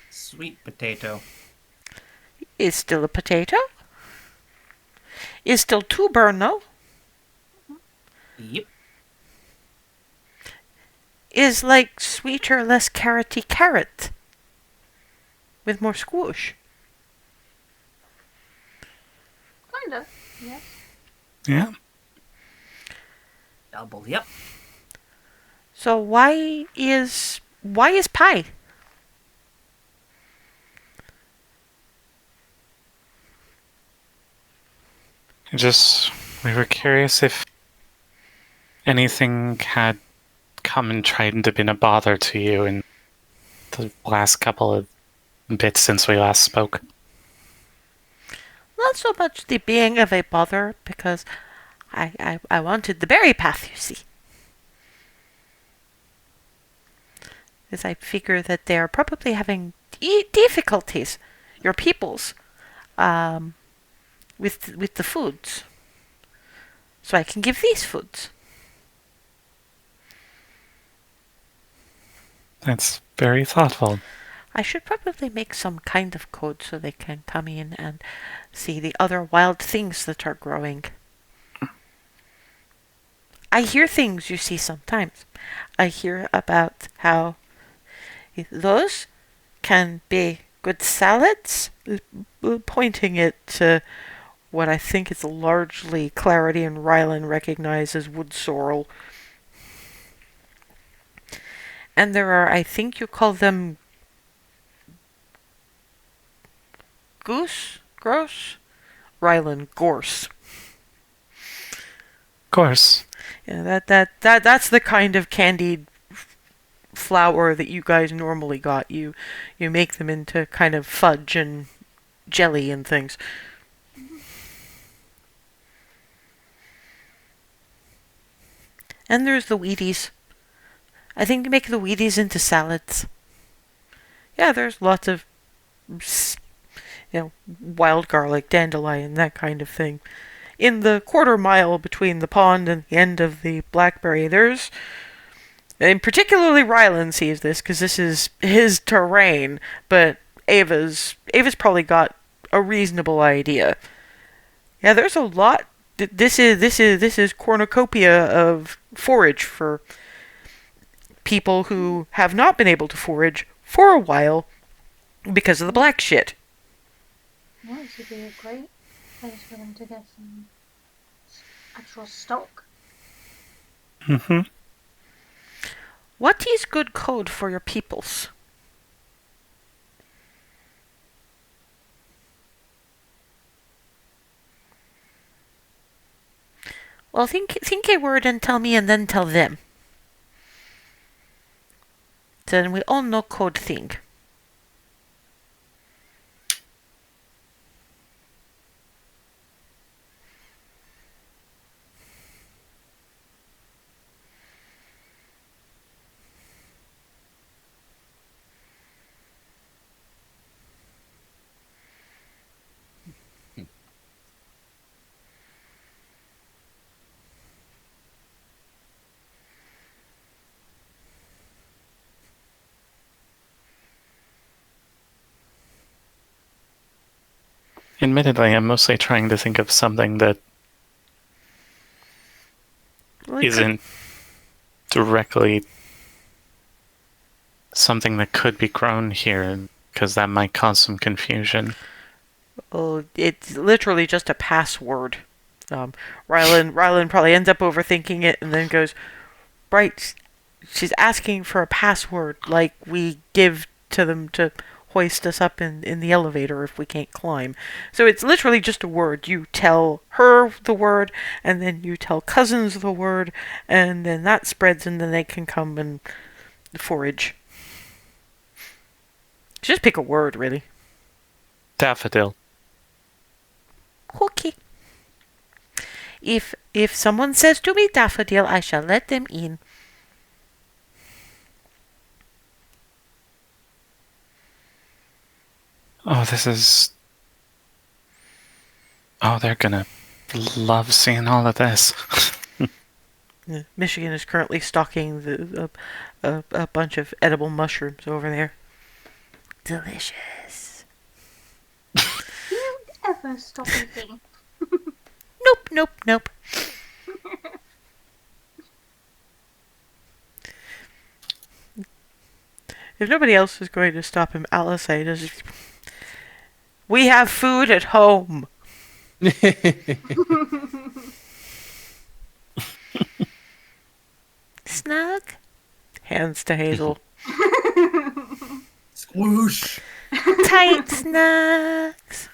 sweet potato. Is still a potato. Is still tuber, no? Yep. Is like sweeter, less carroty carrot. With more squoosh. Kinda, yes. Yeah. Double, yep. So why is pie? We were curious if anything had come and tried to been a bother to you in the last couple of bit since we last spoke. Not so much the being of a bother, because I wanted the berry path, you see. As I figure that they are probably having difficulties, your peoples, with the foods. So I can give these foods. That's very thoughtful. I should probably make some kind of code so they can come in and see the other wild things that are growing. I hear things, you see, sometimes. I hear about how those can be good salads, pointing it to what I think is largely Clarity and Rylan recognize as wood sorrel. And there are, I think you call them gross? Rylan, gorse. Of course. Yeah, that's the kind of candied flour that you guys normally got. You make them into kind of fudge and jelly and things. And there's the Wheaties. I think you make the Wheaties into salads. Yeah, there's lots of, wild garlic, dandelion, that kind of thing. In the quarter mile between the pond and the end of the blackberry, and particularly Rylan sees this because this is his terrain, but Ava's probably got a reasonable idea. Yeah, there's a lot. This is cornucopia of forage for people who have not been able to forage for a while because of the black shit. Well, this would be a great place for them to get some actual stock. Mm-hmm. What is good code for your peoples? Well, think a word and tell me and then tell them. Then we all know code thing. Admittedly, I'm mostly trying to think of something that isn't directly something that could be grown here, because that might cause some confusion. Oh, it's literally just a password. Rylan probably ends up overthinking it and then goes, right, she's asking for a password like we give to them to hoist us up in the elevator if we can't climb. So it's literally just a word. You tell her the word, and then you tell cousins the word, and then that spreads, and then they can come and forage. Just pick a word, really. Daffodil. Okay. If someone says to me daffodil, I shall let them in. Oh, this is... Oh, they're gonna love seeing all of this. Michigan is currently stocking a bunch of edible mushrooms over there. Delicious. Do you ever stop eating? Nope. If nobody else is going to stop him, Alice, we have food at home. Snug? Hands to Hazel. Squoosh. Tight snugs.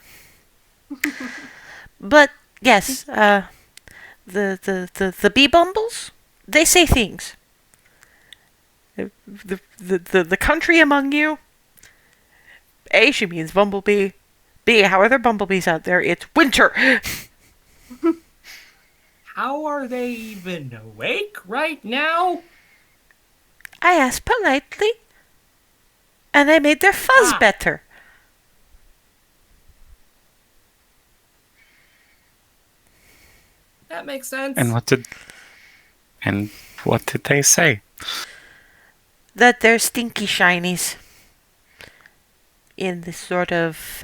But yes, the bee bumbles, they say things. The country among you, A, she means bumblebee. B, how are there bumblebees out there? It's winter. How are they even awake right now? I asked politely, and I made their fuzz Ah. better. That makes sense. And what did they say? That they're stinky shinies. In this sort of,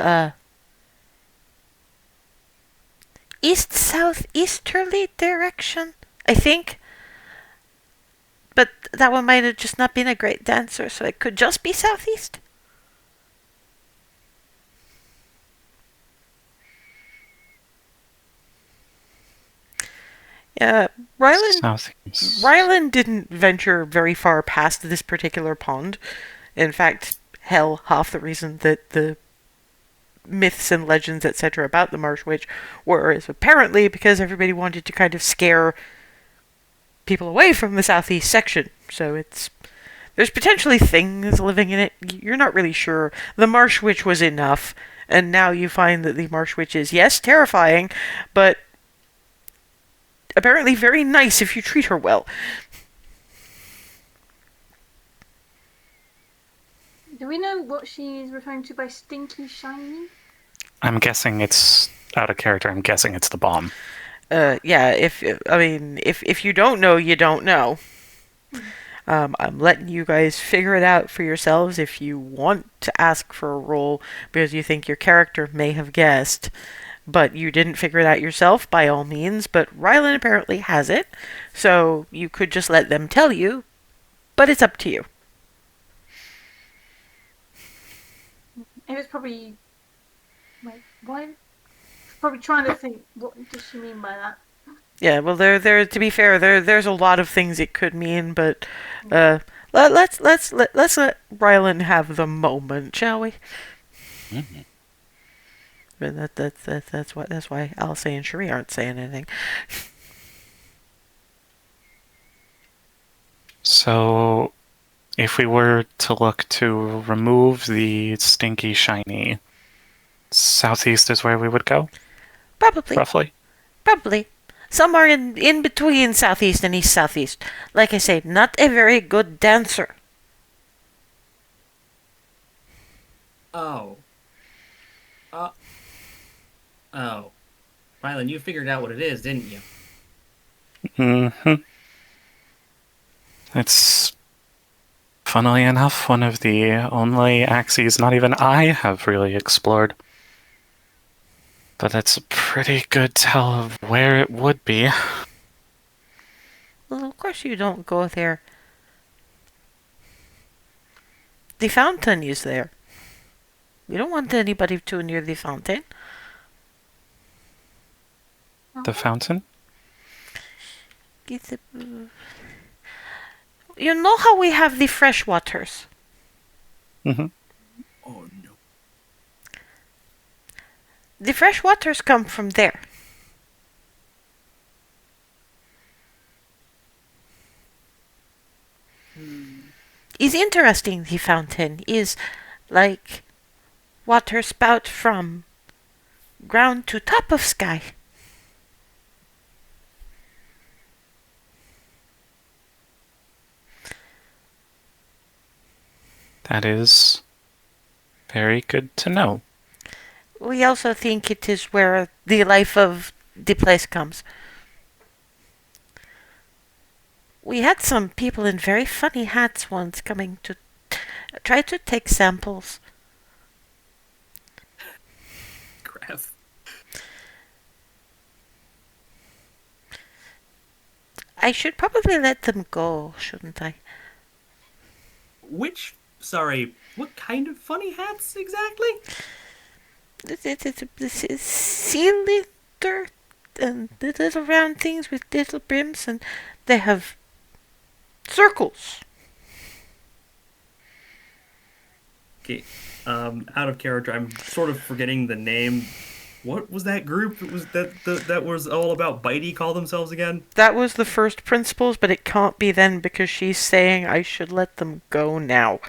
east-southeasterly direction, I think. But that one might have just not been a great dancer, so it could just be southeast. Yeah, Southeast. Rylan didn't venture very far past this particular pond. In fact, hell, half the reason that the myths and legends, etc., about the Marsh Witch were is apparently because everybody wanted to kind of scare people away from the southeast section. So there's potentially things living in it. You're not really sure. The Marsh Witch was enough, and now you find that the Marsh Witch is, yes, terrifying, but apparently very nice if you treat her well. Do we know what she's referring to by stinky shiny? I'm guessing it's out of character. I'm guessing it's the bomb. Yeah, if you don't know, you don't know. I'm letting you guys figure it out for yourselves if you want to ask for a roll because you think your character may have guessed, but you didn't figure it out yourself, by all means. But Rylan apparently has it, so you could just let them tell you, but it's up to you. It was probably like why? Probably trying to think. What does she mean by that? Yeah, well, there. To be fair, there's a lot of things it could mean, but let's let Rylan have the moment, shall we? Mm-hmm. But that's why Alcé and Cherie aren't saying anything. So, if we were to look to remove the stinky shiny, southeast is where we would go, Probably. roughly. Somewhere in between southeast and east-southeast. Like I say, not a very good dancer. Oh. Oh. Rylan, you figured out what it is, didn't you? Mm-hmm. It's, funnily enough, one of the only axes not even I have really explored. But that's a pretty good tell of where it would be. Well, of course you don't go there. The fountain is there. You don't want anybody too near the fountain. The fountain? You know how we have the fresh waters? Mm-hmm. Oh, no. The fresh waters come from there. Is interesting, the fountain is like water spout from ground to top of sky. That is very good to know. We also think it is where the life of the place comes. We had some people in very funny hats once coming to try to take samples. Crap. I should probably let them go, shouldn't I? What kind of funny hats exactly? This is cylinder and the little round things with little brims, and they have circles. Okay, out of character, I'm sort of forgetting the name. What was that group that was all about Bitey call themselves again? That was the first principles, but it can't be then because she's saying I should let them go now.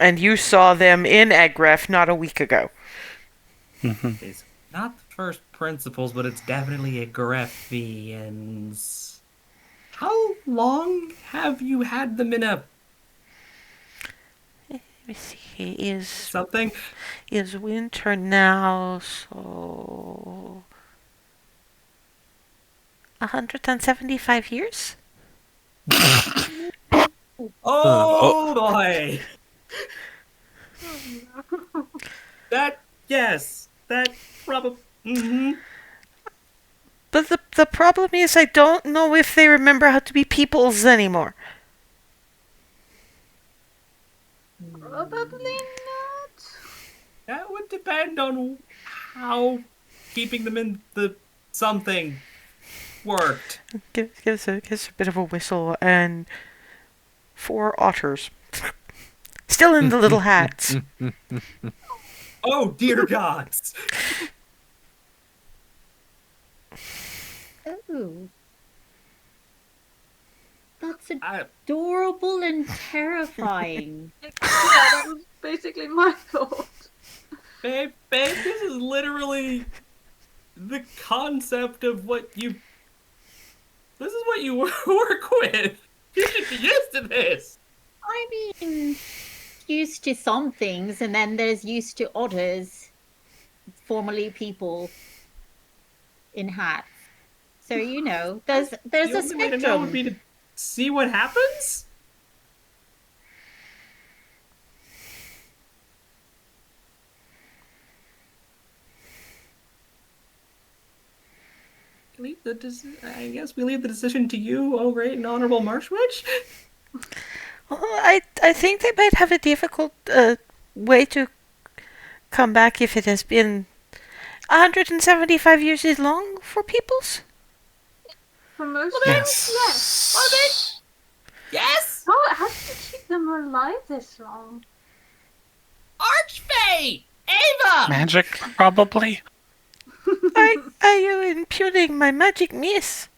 And you saw them in Egref not a week ago. It's not the first principles, but it's definitely a Greffians. How long have you had them in a Let me see. Is something? winter now, so 175 years? Oh boy! That probably. But the problem is I don't know if they remember how to be peoples anymore. Probably not. That would depend on how keeping them in the something worked. Gives a bit of a whistle, and 4 otters. Still in the little hats. Oh dear gods! Oh. That's I, adorable and terrifying. Yeah, that was basically my thought. babe, this is literally the concept of what you. This is what you work with. You should be used to this. I mean, used to some things, and then there's used to others, formerly people in hats. So there's The a only way to know would spectrum. be to see what happens. I guess we leave the decision to you, oh great and honorable Marsh Witch. Well, I think they might have a difficult way to come back if it has been 175 years is long for peoples. For most Yes. yes. Yes, How did you keep them alive this long? Archfey, Ava. Magic, probably. Are you impugning my magic miss?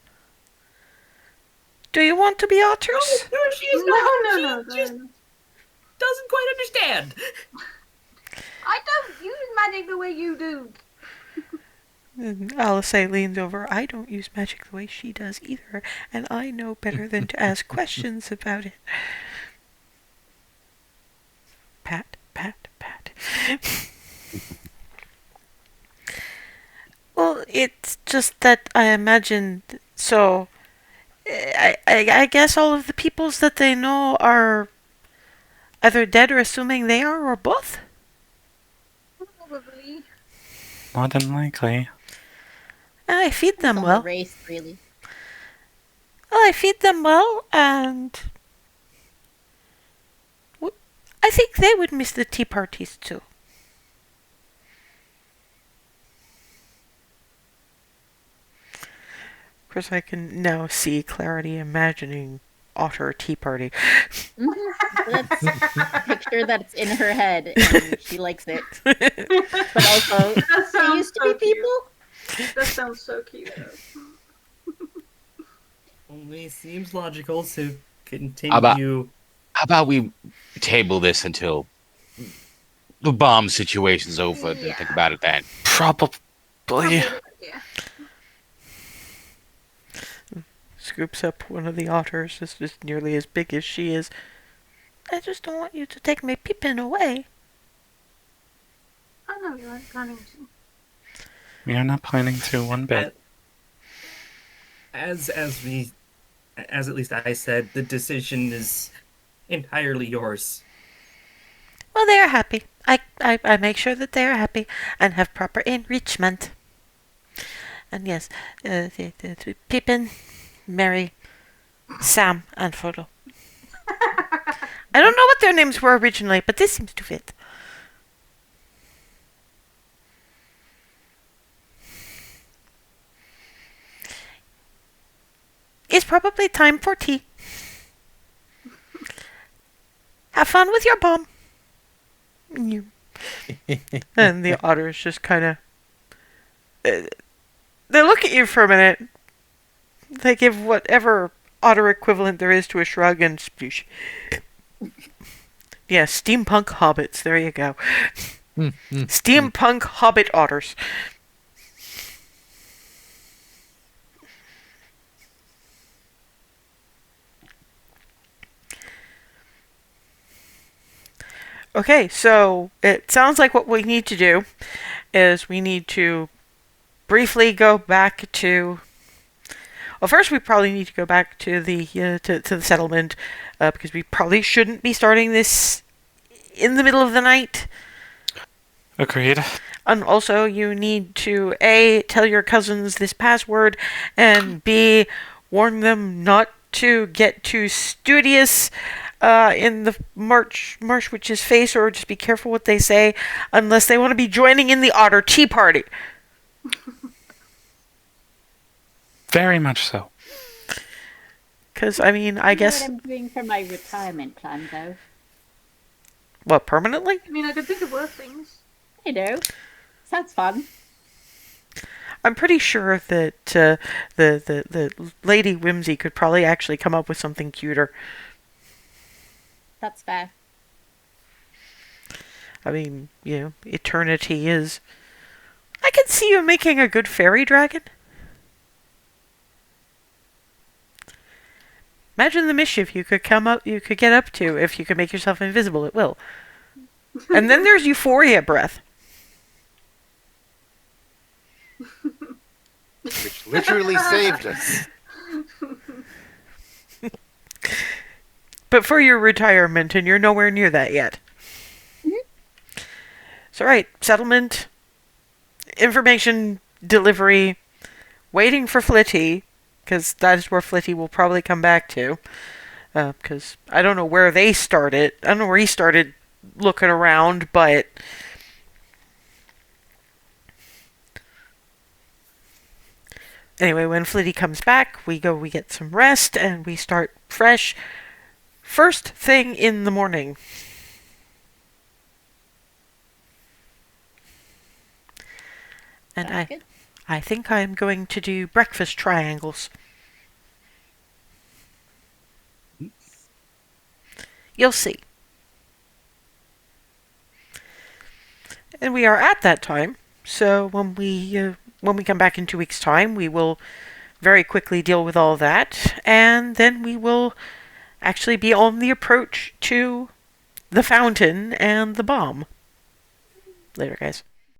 Do you want to be otters? No, she is No, not. no, She just doesn't quite understand. I don't use magic the way you do. And Alice leans over. I don't use magic the way she does either, and I know better than to ask questions about it. Pat, pat, pat. Well, it's just that I imagine. So, I guess all of the peoples that they know are either dead or assuming they are, or both. Probably. More than likely. And I feed them On the well. race, really. I feed them well, and I think they would miss the tea parties too. Of course, I can now see Clarity imagining otter tea party. Let's picture that it's in her head, and she likes it. But also, That they sounds used to so be cute. people. That sounds so cute. Only seems logical to How continue. about we table this until the bomb situation's over and Yeah. think about it then? Probably. Yeah. Scoops up one of the otters, is just nearly as big as she is. I just don't want you to take my Pippin away. I know you aren't planning to. We are not planning to one bit. As at least I said, the decision is entirely yours. Well, they are happy. I make sure that they are happy and have proper enrichment. And yes, the Pippin, Mary, Sam, and Frodo. I don't know what their names were originally, but this seems to fit. It's probably time for tea. Have fun with your bomb. And the otters just kind of... they look at you for a minute. They give whatever otter equivalent there is to a shrug and sploosh. Yeah, steampunk hobbits. There you go. Mm. Steampunk hobbit otters. Okay, so it sounds like what we need to do is we need to briefly go back to. Well, first we probably need to go back to the to the settlement because we probably shouldn't be starting this in the middle of the night. Agreed. And also, you need to A, tell your cousins this password, and B, warn them not to get too studious in the Marsh Witch's face, or just be careful what they say, unless they want to be joining in the Otter Tea Party. Very much so. Because, I mean, I You know guess... what I'm doing for my retirement plan, though. What, permanently? I mean, I could think of worse things. You know, sounds fun. I'm pretty sure that the Lady Whimsy could probably actually come up with something cuter. That's fair. I mean, you know, eternity is... I can see you making a good fairy dragon. Imagine the mischief you could get up to if you could make yourself invisible at will. And then there's Euphoria breath. Which literally saved us. But for your retirement, and you're nowhere near that yet. So, right, settlement, information delivery, waiting for Flitty, because that is where Flitty will probably come back to. Because I don't know where they started. I don't know where he started looking around, but... Anyway, when Flitty comes back, we get some rest, and we start fresh. First thing in the morning. And Sounds good. I think I'm going to do breakfast triangles. You'll see. And we are at that time, so when we come back in 2 weeks' time, we will very quickly deal with all that, and then we will actually be on the approach to the fountain and the bomb. Later, guys.